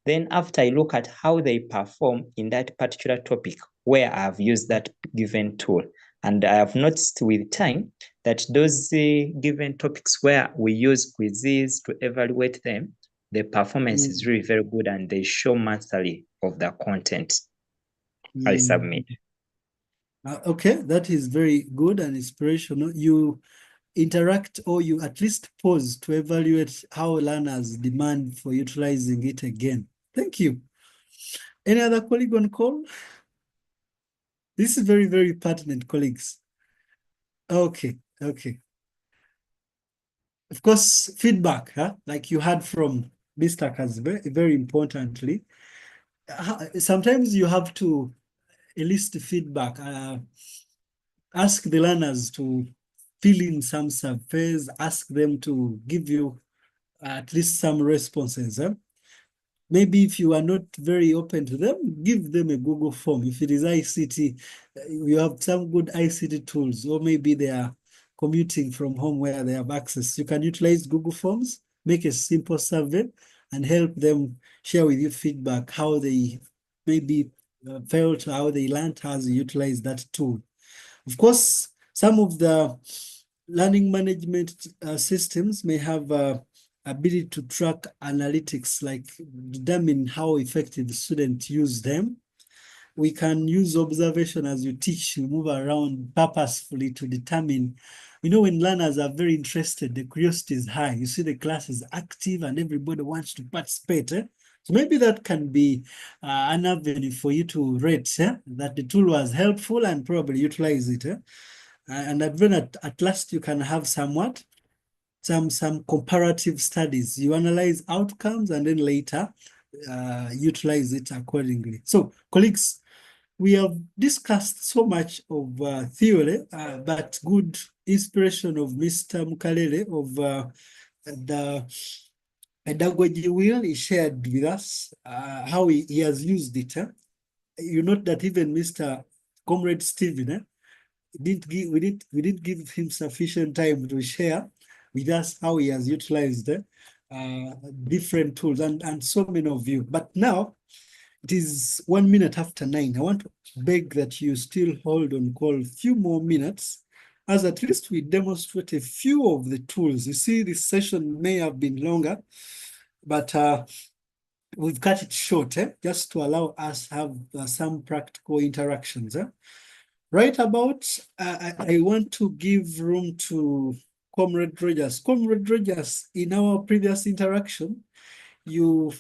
Then after I look at how they perform in that particular topic where I've used that given tool, and I have noticed with time that those given topics where we use quizzes to evaluate them, the performance is really very good and they show mastery of the content I submit. Okay, that is very good and inspirational. You interact or you at least pause to evaluate how learners demand for utilizing it again. Thank you. Any other colleague on call? This is very, very pertinent, colleagues. Okay. Of course, feedback, like you heard from Mr. Kazibe, very importantly. Sometimes you have to elicit feedback, ask the learners to fill in some surveys, ask them to give you at least some responses. Maybe if you are not very open to them, give them a Google form. If it is ICT, you have some good ICT tools, or maybe they are commuting from home where they have access. You can utilize Google Forms, make a simple survey, and help them share with you feedback, how they maybe felt, how they learned, how they utilize that tool. Of course, some of the learning management systems may have ability to track analytics, like determine how effective the students use them. We can use observation as you teach, you move around purposefully to determine, you know, when learners are very interested, the curiosity is high. You see the class is active and everybody wants to participate. So maybe that can be an avenue for you to rate that the tool was helpful and probably utilize it. And then at last you can have somewhat some comparative studies. You analyze outcomes and then later utilize it accordingly. So colleagues, we have discussed so much of theory, but good inspiration of Mr. Mukalele of the Pedagogy Wheel. He shared with us how he has used it. You note that even Mr. Comrade Stephen we didn't give him sufficient time to share with us how he has utilized different tools and so many of you. But now it is 1 minute after 9. I want to beg that you still hold on call a few more minutes, as at least we demonstrate a few of the tools. You see, this session may have been longer, but we've cut it short, just to allow us have some practical interactions. Right about, I want to give room to Comrade Rogers. Comrade Rogers, in our previous interaction, you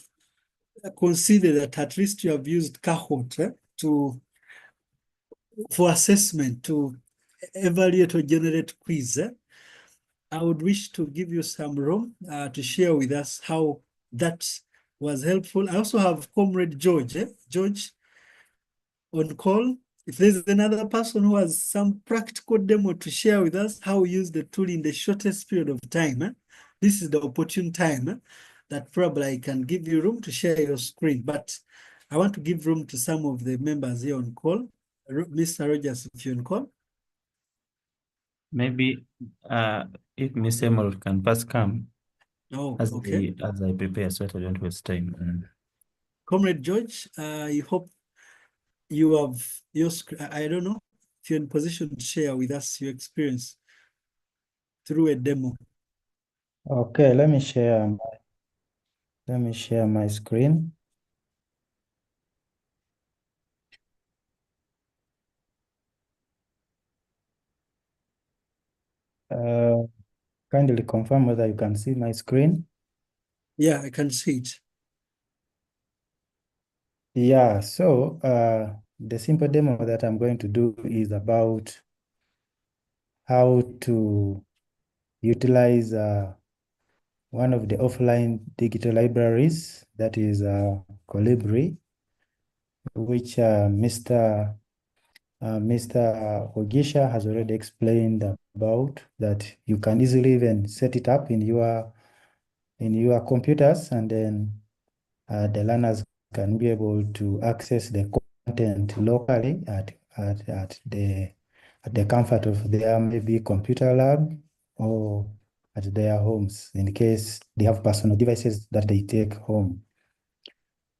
consider that at least you have used Kahoot for assessment, to evaluate or generate quiz. I would wish to give you some room to share with us how that was helpful. I also have Comrade George. George on call. If there's another person who has some practical demo to share with us how we use the tool in the shortest period of time, this is the opportune time that probably I can give you room to share your screen. But I want to give room to some of the members here on call. Mr. Rogers, if you're on call. Maybe if Miss Emerald can first come as okay. as I prepare so that I don't waste time. Comrade George, I hope you have your screen. I don't know if you're in position to share with us your experience through a demo. Okay, let me share my screen. Kindly confirm whether you can see my screen. Yeah, I can see it. Yeah, so the simple demo that I'm going to do is about how to utilize one of the offline digital libraries, that is Colibri, which Mr. Wogisha has already explained about, that you can easily even set it up in your computers, and then the learners can be able to access the content locally at the comfort of their maybe computer lab or at their homes, in case they have personal devices that they take home.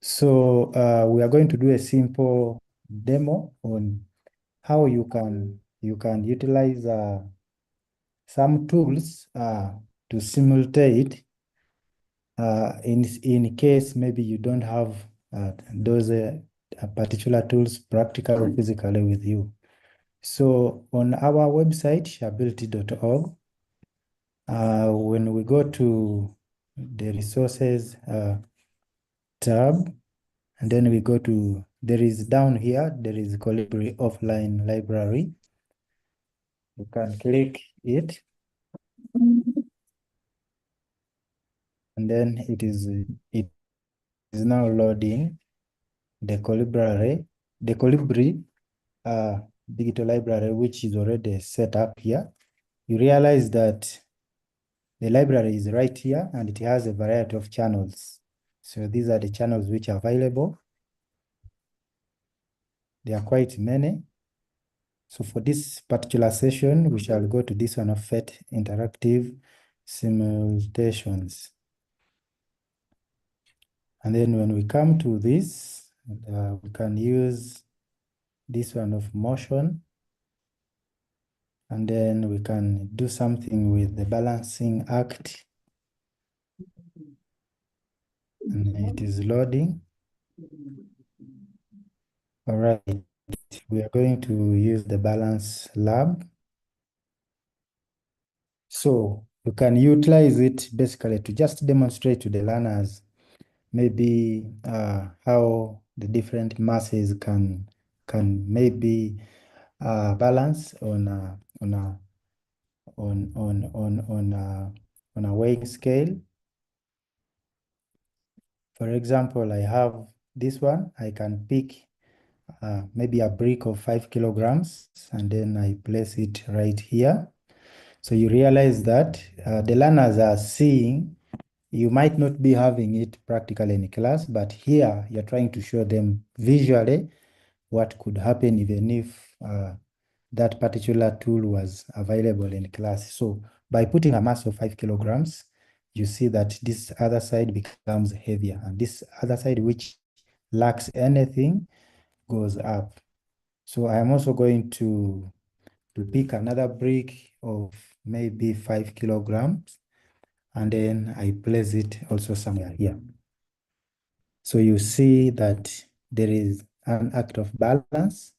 So we are going to do a simple demo on how you can utilize some tools to simulate in case maybe you don't have those particular tools practically or physically with you. So on our website, sharebility.org, when we go to the resources tab, and then we go to, there is down here, there is Colibri offline library. You can click it, and then it is now loading the Colibri digital library, which is already set up here. You realize that the library is right here, and it has a variety of channels. So these are the channels which are available. There are quite many. So for this particular session, we shall go to this one of PhET interactive simulations. And then when we come to this, we can use this one of motion. And then we can do something with the balancing act. And it is loading. All right, we are going to use the balance lab. So you can utilize it basically to just demonstrate to the learners maybe how the different masses can maybe balance on a weighing scale. For example, I have this one. I can pick maybe a brick of 5 kilograms, and then I place it right here. So you realize that the learners are seeing, you might not be having it practically in class, but here you're trying to show them visually what could happen even if that particular tool was available in class. So by putting a mass of 5 kilograms, you see that this other side becomes heavier, and this other side, which lacks anything, goes up. So I'm also going to pick another brick of maybe 5 kilograms, and then I place it also somewhere here. So you see that there is an act of balance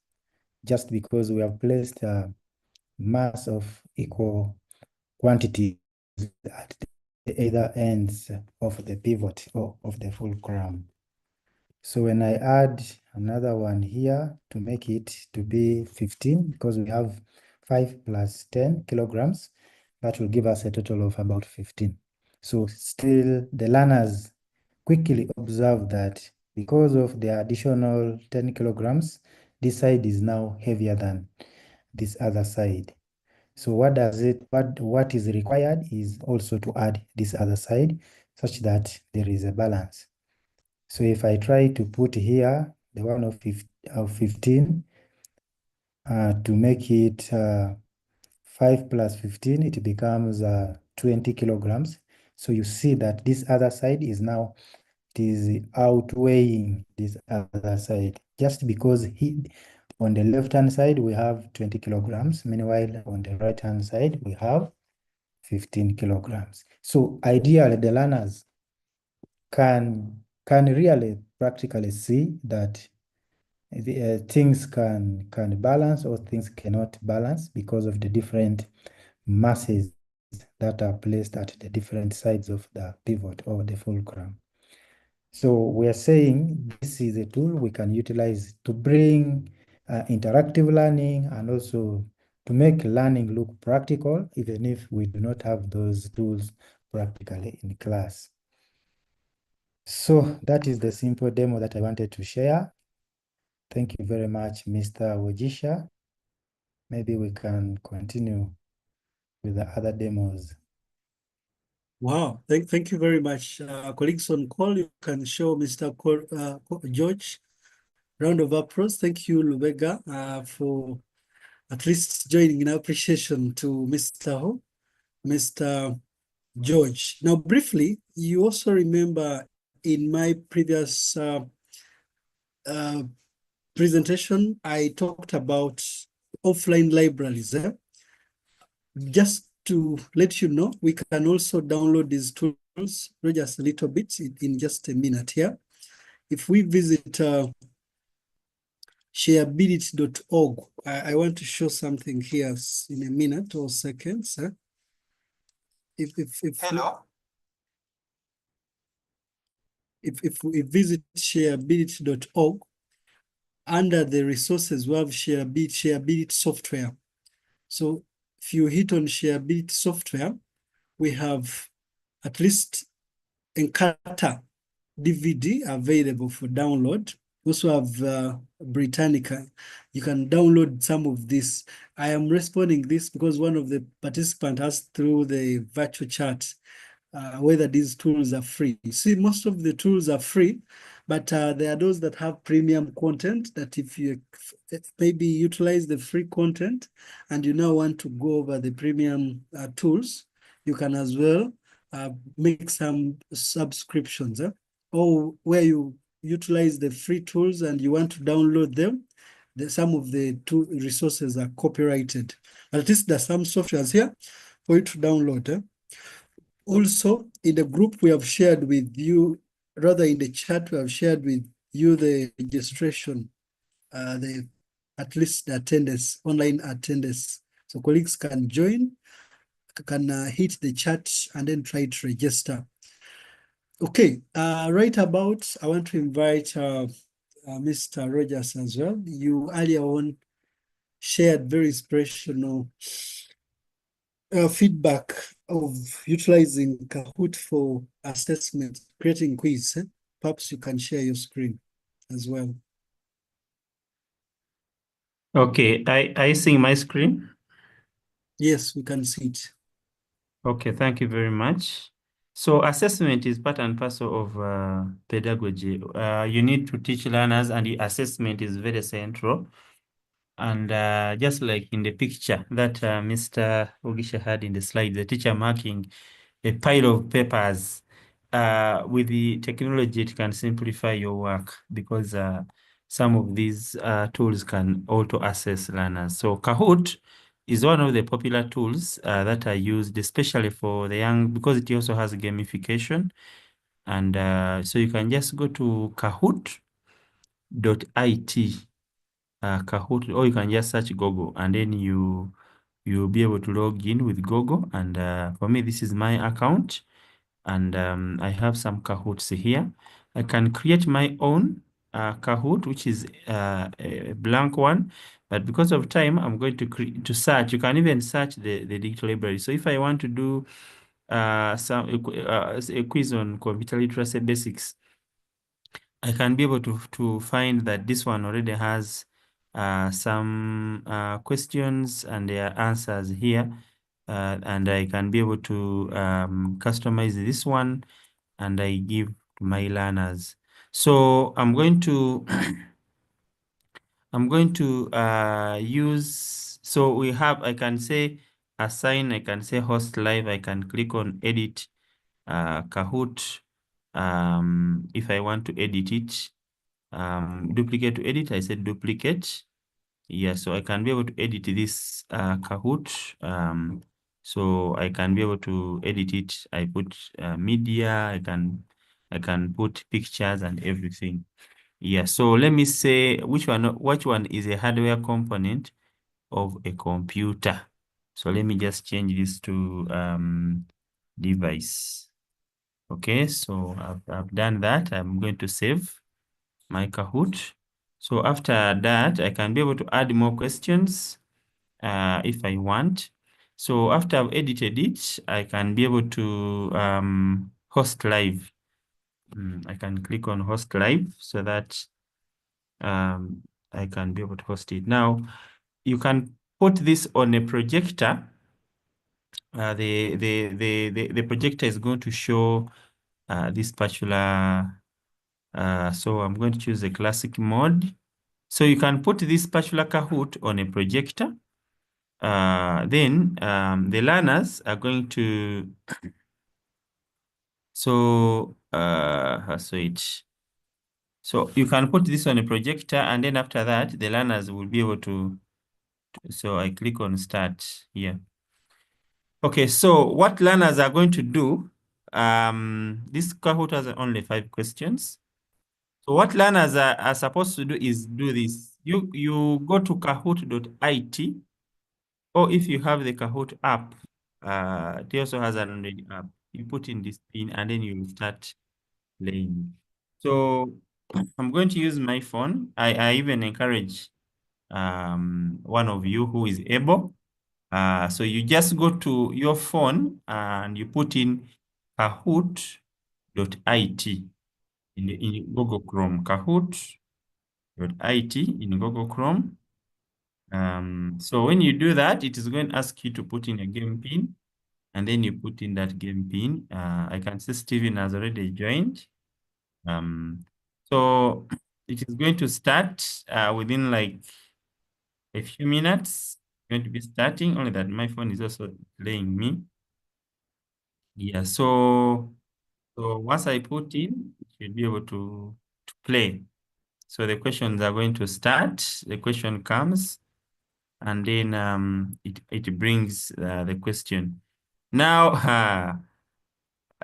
just because we have placed a mass of equal quantity at the either ends of the pivot or of the fulcrum. So when I add another one here to make it to be 15, because we have 5 plus 10 kilograms, that will give us a total of about 15. So still the learners quickly observe that because of the additional 10 kilograms, this side is now heavier than this other side. So what is required is also to add this other side such that there is a balance. So if I try to put here the one of 15 to make it 5 plus 15, it becomes 20 kilograms. So you see that this other side is now, it is outweighing this other side, just because on the left-hand side we have 20 kilograms, meanwhile on the right-hand side we have 15 kilograms. So ideally the learners can really practically see that things can balance or things cannot balance because of the different masses that are placed at the different sides of the pivot or the fulcrum. So we're saying this is a tool we can utilize to bring interactive learning and also to make learning look practical, even if we do not have those tools practically in class. So that is the simple demo that I wanted to share. Thank you very much, Mr. Wogisha. Maybe we can continue with the other demos. Wow, thank you very much. Colleagues on call, you can show Mr. George round of applause. Thank you, Lubega, for at least joining in appreciation to Mr. George. Now, briefly, you also remember in my previous presentation, I talked about offline libraries. Just to let you know, we can also download these tools just a little bit in just a minute here. If we visit sharebility.org, I want to show something here in a minute or seconds. Hello. If we visit sharebility.org, under the resources, we have Sharebility software. So if you hit on Sharebility software, we have at least Encarta DVD available for download. We also have Britannica. You can download some of this. I am responding this because one of the participants asked through the virtual chat whether these tools are free. You see, most of the tools are free, but there are those that have premium content that if you maybe utilize the free content and you now want to go over the premium tools, you can as well make some subscriptions, or where you utilize the free tools and you want to download them. Some of the two resources are copyrighted. At least there's some softwares here for you to download. Also, in the group we have shared with you, rather in the chat we have shared with you the registration, at least the attendance, online attendance. So colleagues can join, can hit the chat and then try to register. Okay, right about, I want to invite Mr. Rogers as well. You earlier on shared very inspirational feedback of utilizing Kahoot for assessment, creating quiz. Perhaps you can share your screen as well. Okay, are you seeing my screen? Yes, we can see it. Okay, thank you very much. So assessment is part and parcel of pedagogy. You need to teach learners, and the assessment is very central. And just like in the picture that Mr. Wogisha had in the slide, the teacher marking a pile of papers. With the technology, it can simplify your work because some of these tools can auto assess learners. So Kahoot is one of the popular tools that are used, especially for the young, because it also has gamification. And so you can just go to kahoot.it, Kahoot, or you can just search Google, and then you'll be able to log in with Google. And for me, this is my account, and I have some Kahoots here. I can create my own Kahoot, which is a blank one. But because of time, I'm going to search. You can even search the digital library. So if I want to do a quiz on computer literacy basics, I can be able to find that this one already has some questions and their answers here. And I can be able to customize this one, and I give to my learners. So I'm going to use, so we have, I can say assign, I can say host live, I can click on edit Kahoot. If I want to edit it, duplicate to edit, I said duplicate. Yeah, so I can be able to edit this Kahoot. So I can be able to edit it. I put media, I can put pictures and everything. Yeah, so let me say which one is a hardware component of a computer. So let me just change this to device. Okay, so I've done that. I'm going to save my Kahoot. So after that, I can be able to add more questions if I want. So after I've edited it, I can be able to host live. I can click on host live so that I can be able to host it. Now, you can put this on a projector. The projector is going to show this particular, so I'm going to choose the classic mode. So you can put this particular Kahoot on a projector. Then the learners are going to, so you can put this on a projector, and then after that, the learners will be able to, so I click on start here. Okay, so what learners are going to do, this Kahoot has only 5 questions. So what learners are supposed to do is do this. You go to kahoot.it, or if you have the Kahoot app, it also has an Android app. You put in this pin, and then you will start playing. So I'm going to use my phone. I even encourage one of you who is able. So you just go to your phone and you put in kahoot.it in Google Chrome. Kahoot.it in Google Chrome. So when you do that, it is going to ask you to put in a game pin, and then you put in that game pin. I can see Steven has already joined. So it is going to start within like a few minutes. Going to be starting, only that my phone is also playing me. Yeah, so once I put in, it should be able to play. So the questions are going to start. The question comes, and then it brings the question. Now,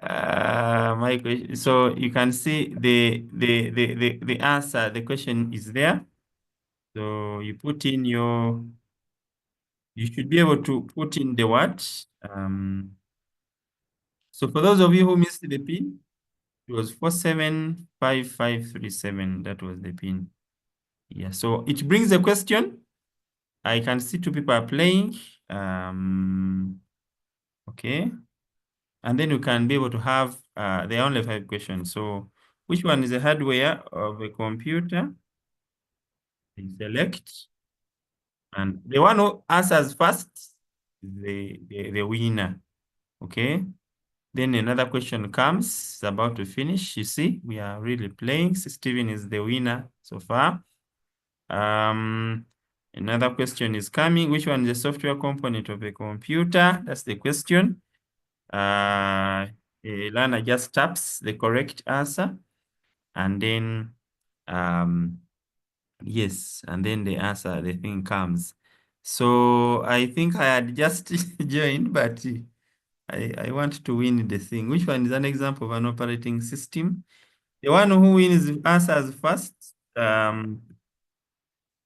my question. So you can see the answer. The question is there. So you put in your. You should be able to put in the what. So for those of you who missed the pin, It was 475537. That was the pin. Yeah, so it brings a question. I can see two people are playing. Okay. And then you can be able to have, there are only 5 questions. So which one is the hardware of a computer? You select. And the one who answers first is the winner. Okay. Then another question comes, it's about to finish. You see, we are really playing. So Steven is the winner so far. Another question is coming. Which one is the software component of a computer? That's the question. A learner just taps the correct answer. And then, yes, and then the answer, the thing comes. So I think I had just joined, but I want to win the thing. Which one is an example of an operating system? The one who wins answers first,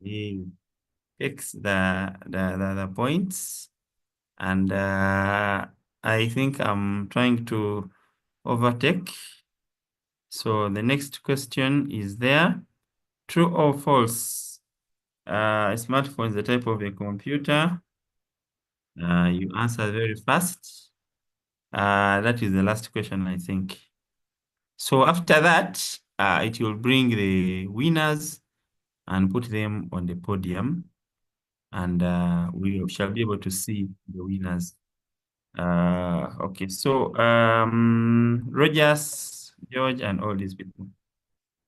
he takes the points. And I think I'm trying to overtake. So the next question is there. True or false? A smartphone is the type of a computer. You answer very fast. That is the last question, I think. So after that, it will bring the winners and put them on the podium. And we shall be able to see the winners. Okay, so Rogers, George, and all these people.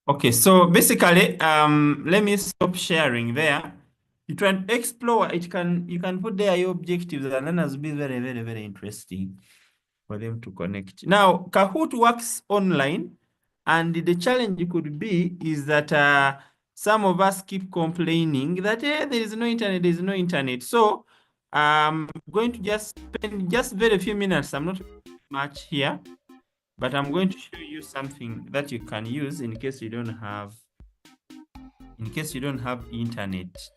Okay, so basically, let me stop sharing there. You try and explore. You can put there your objectives, and learners will be very, very, very interesting for them to connect. Now, Kahoot works online, and the challenge could be is that some of us keep complaining that there is no internet, there is no internet. So I'm going to just spend just very few minutes. I'm not much here, but I'm going to show you something that you can use in case you don't have internet.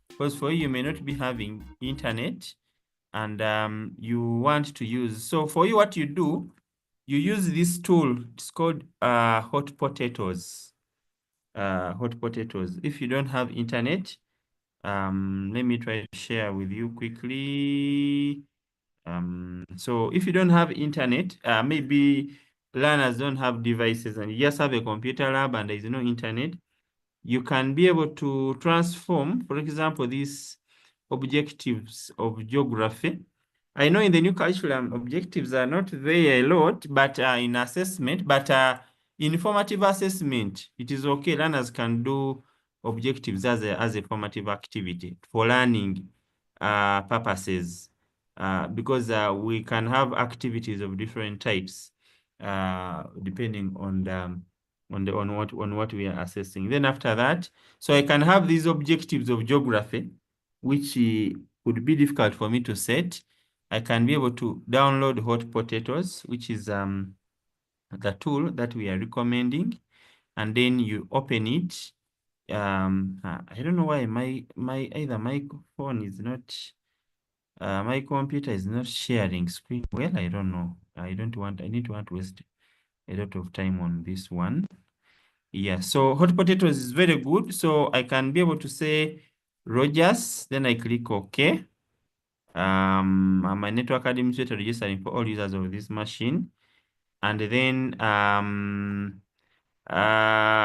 Because for you may not be having internet, and you want to use. So for you, what you do, you use this tool. It's called Hot Potatoes. Hot Potatoes. If you don't have internet, let me try to share with you quickly. So if you don't have internet, maybe learners don't have devices and you just have a computer lab and there is no internet, you can be able to transform, for example, these objectives of geography. I know in the new curriculum, objectives are not there a lot, but in assessment, but in formative assessment, it is okay. Learners can do objectives as a formative activity for learning purposes, because we can have activities of different types, depending on what we are assessing. Then after that, so I can have these objectives of geography, which would be difficult for me to set. I can be able to download Hot Potatoes, which is the tool that we are recommending, and then you open it. I don't know why either my phone is not, my computer is not sharing screen well. I don't know. I need to waste a lot of time on this one. Yeah, so Hot Potatoes is very good. So I can be able to say Rogers, then I click OK. I'm a network administrator registering for all users of this machine. And then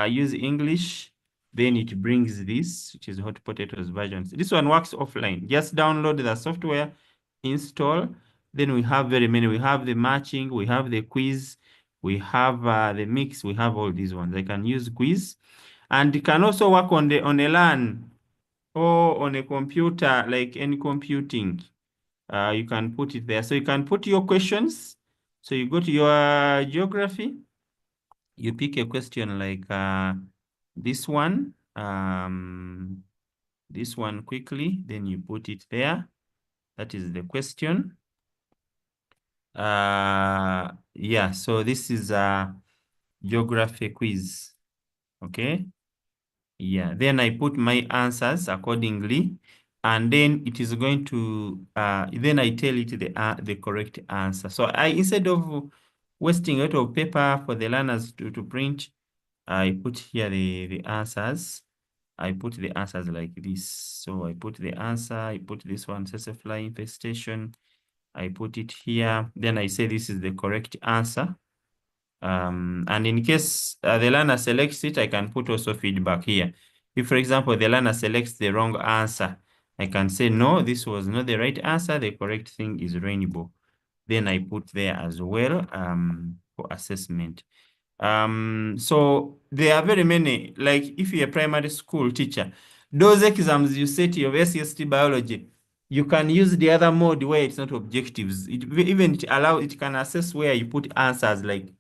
use English, then it brings this, which is Hot Potatoes versions. This one works offline. Just download the software, install. Then we have very many. We have the matching, we have the quiz, we have the mix, we have all these ones. I can use quiz. And it can also work on a LAN or on a computer, like any computing. You can put it there. So you can put your questions. So you go to your geography, you pick a question like this one quickly, then you put it there. That is the question. Yeah, so this is a geography quiz. Okay. Yeah, then I put my answers accordingly, and then it is going to then I tell it the correct answer. So instead of wasting a lot of paper for the learners to print. I put here the answers. I put the answers like this. So I put the answer, I put this one, fly infestation. I put it here. Then I say this is the correct answer. And in case the learner selects it, I can put also feedback here. If, for example, the learner selects the wrong answer, I can say, no, this was not the right answer. The correct thing is rainbow. Then I put there as well for assessment. So there are very many, like if you're a primary school teacher, those exams you set your SST biology, you can use the other mode where it's not objectives. It can assess where you put answers like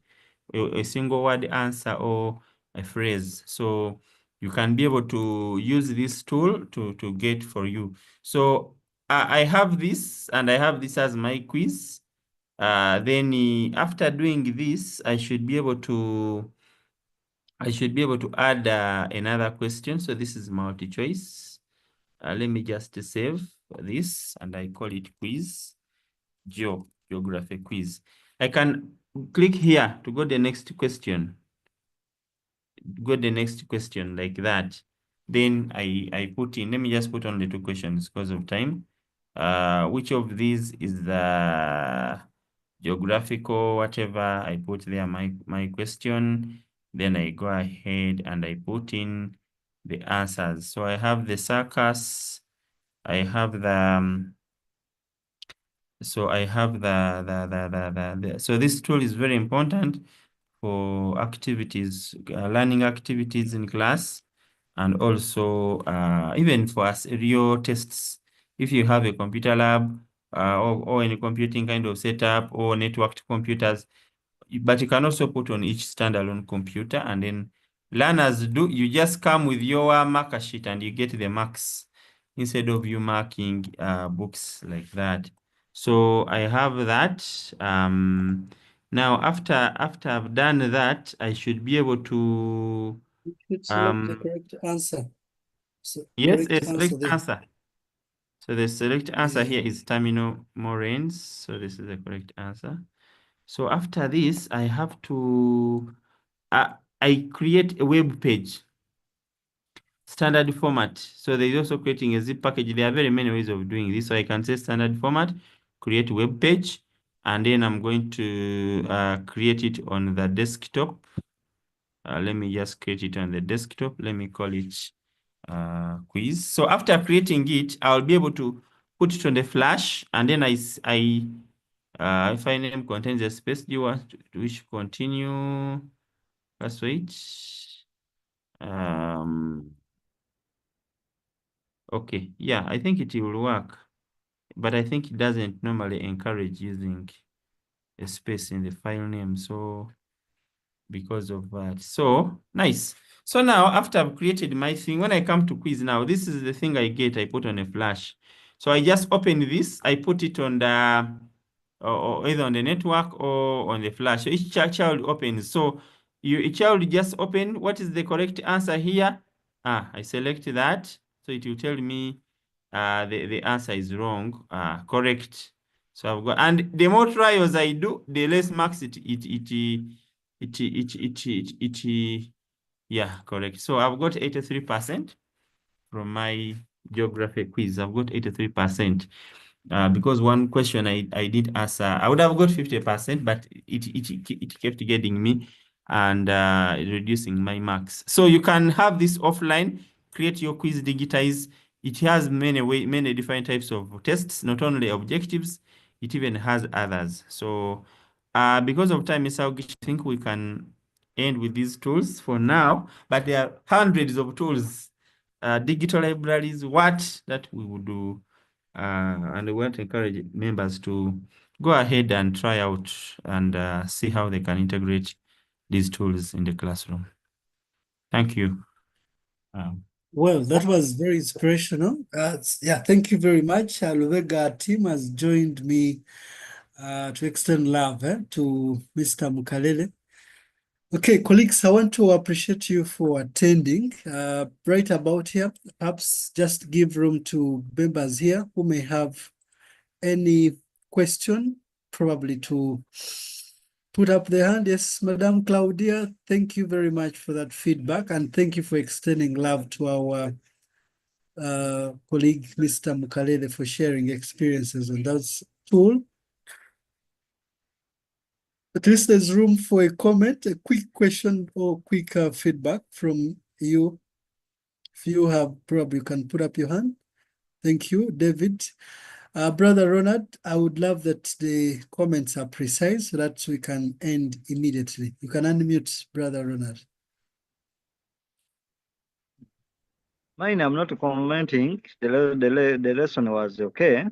a single word answer or a phrase. So you can be able to use this tool to get for you. So I have this and I have this as my quiz. Then after doing this, I should be able to add another question. So this is multi-choice. Let me just save this and I call it quiz, geography quiz. I can click here to go the next question. Go the next question like that. Then I put in, let me just put on the 2 questions because of time. Which of these is the geographical, whatever? I put there my question. Then I go ahead and I put in the answers. So I have the circus, I have the, so I have so this tool is very important for activities, learning activities in class, and also even for real tests. If you have a computer lab or any computing kind of setup or networked computers, but you can also put on each standalone computer, and then learners you just come with your marker sheet and you get the marks instead of you marking books like that. So I have that. Now after I've done that, I should be able to select the correct answer. So yes, correct select there. answer. So the select answer here is Terminal Moraines. So this is the correct answer. So after this, I have to, I create a web page, standard format. So there's also creating a zip package. There are very many ways of doing this. So I can say standard format, create web page, and then I'm going to create it on the desktop. Let me just create it on the desktop. Let me call it quiz. So after creating it, I'll be able to put it on the flash, and then if I name contains a space, do you want to wish continue? Let's wait. Okay, yeah, I think it will work, but I think it doesn't normally encourage using a space in the file name. So because of that, so nice. So now after I've created my thing, when I come to quiz now, this is the thing I get, I put on a flash. So I just open this, I put it on the, or either on the network or on the flash. So each child opens. So each child just open, what is the correct answer here? I select that. So it will tell me the answer is wrong, correct. So I've got, and the more trials I do, the less marks yeah, correct. So I've got 83% from my geography quiz. I've got 83%. Because one question I did answer, I would have got 50%, but it kept getting me and reducing my marks. So you can have this offline, create your quiz, digitize. It has many different types of tests, not only objectives, it even has others. So because of time, Mr. Wogisha, I think we can end with these tools for now, but there are hundreds of tools, digital libraries, that we would do. And we want to encourage members to go ahead and try out and see how they can integrate these tools in the classroom. Thank you. Well, that was very inspirational. Yeah, thank you very much. Luvega team has joined me to extend love to Mr. Mukalele. Okay, colleagues, I want to appreciate you for attending. Right about here, perhaps just give room to members here who may have any question, probably to put up their hand. Yes, Madam Claudia, thank you very much for that feedback, and thank you for extending love to our colleague, Mr. Mukalele, for sharing experiences on that tool. At least there's room for a comment, a quick question or quick feedback from you. If you have, probably you can put up your hand. Thank you, David. Brother Ronald, I would love that the comments are precise so that we can end immediately. You can unmute, Brother Ronald. Mine, I'm not commenting. The lesson was okay.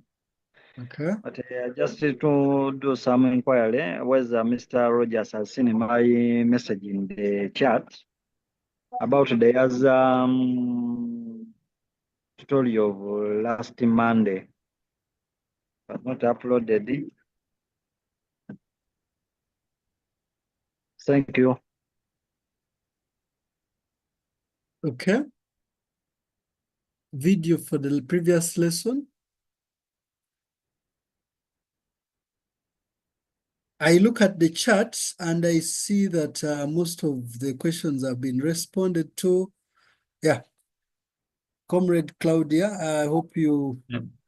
Okay. But just to do some inquiry, whether Mr. Rogers has seen my message in the chat about the other tutorial of last Monday, but not uploaded. Thank you. Okay. Video for the previous lesson. I look at the charts and I see that most of the questions have been responded to. Yeah. Comrade Claudia, I hope you...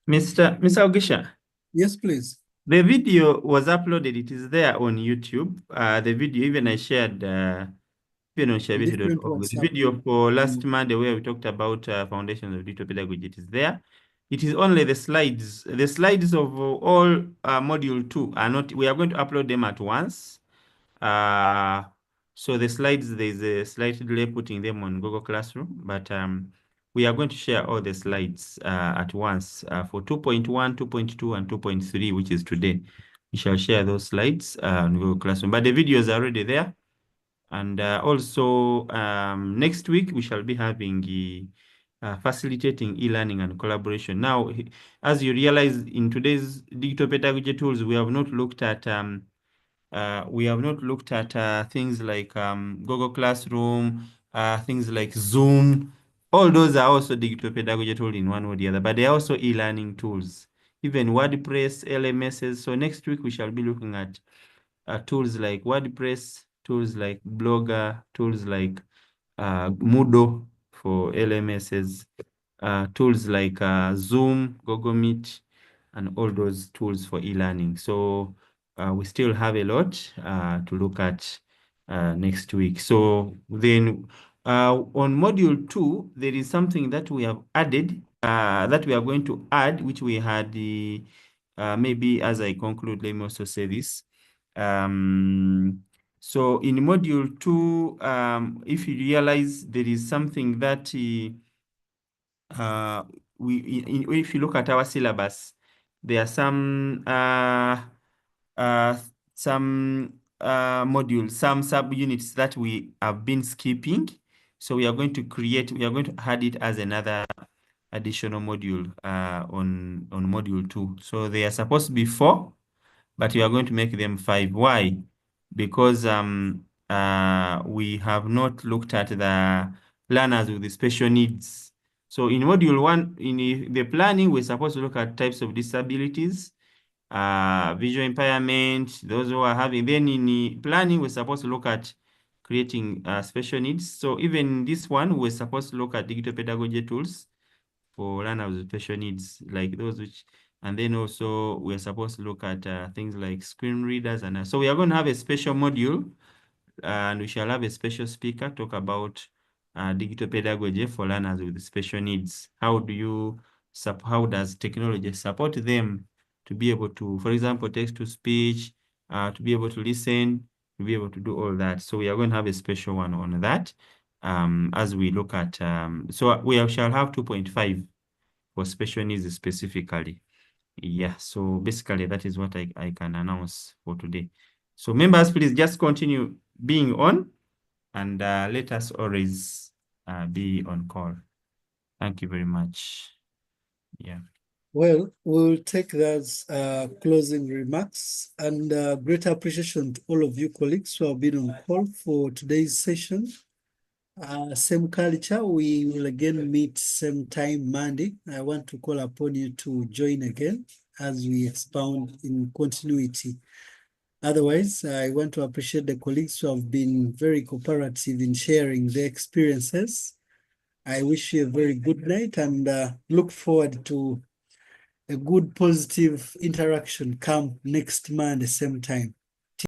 Mr. Wogisha. Yes, please. The video was uploaded. It is there on YouTube. The video, even I shared even on Sharebility.org. The video for last Monday where we talked about foundations of digital pedagogy, it is there. It is only the slides. The slides of all module 2 are not, we are going to upload them at once. So the slides, there's a slight delay putting them on Google Classroom, but we are going to share all the slides at once for 2.1, 2.2, and 2.3, which is today. We shall share those slides on Google Classroom, but the videos are already there. And also next week, we shall be having facilitating e-learning and collaboration. Now, as you realize, in today's digital pedagogy tools, we have not looked at things like Google Classroom, things like Zoom. All those are also digital pedagogy tools in one or the other, but they are also e-learning tools, even WordPress, LMSs. So next week we shall be looking at tools like WordPress, tools like Blogger, tools like Moodle for LMSs, tools like Zoom, Google Meet, and all those tools for e-learning. So we still have a lot to look at next week. So then on module 2, there is something that we have added, that we are going to add, which we had maybe as I conclude, let me also say this. So in module 2, if you realize there is something that if you look at our syllabus, there are some modules, some subunits that we have been skipping. So we are going to add it as another additional module on module 2. So they are supposed to be 4, but we are going to make them 5. Why? Because we have not looked at the learners with the special needs. So in module 1, in the planning, we're supposed to look at types of disabilities, visual impairment, those who are having. Then in the planning, we're supposed to look at creating special needs. So even this one, we're supposed to look at digital pedagogy tools for learners with special needs, like those which, and then also we're supposed to look at things like screen readers. And so we are going to have a special module, and we shall have a special speaker talk about digital pedagogy for learners with special needs. How does technology support them to be able to, for example, text-to-speech, to be able to listen, to be able to do all that. So we are going to have a special one on that as we look at, so we shall have 2.5 for special needs specifically. Yeah, so basically that is what I can announce for today. So members, please just continue being on, and let us always be on call. Thank you very much. Yeah. Well, we'll take those closing remarks, and great appreciation to all of you colleagues who have been on call for today's session. Same culture, we will again meet same time Monday. I want to call upon you to join again as we expound in continuity. Otherwise, I want to appreciate the colleagues who have been very cooperative in sharing their experiences. I wish you a very good night and look forward to a good positive interaction come next Monday, same time.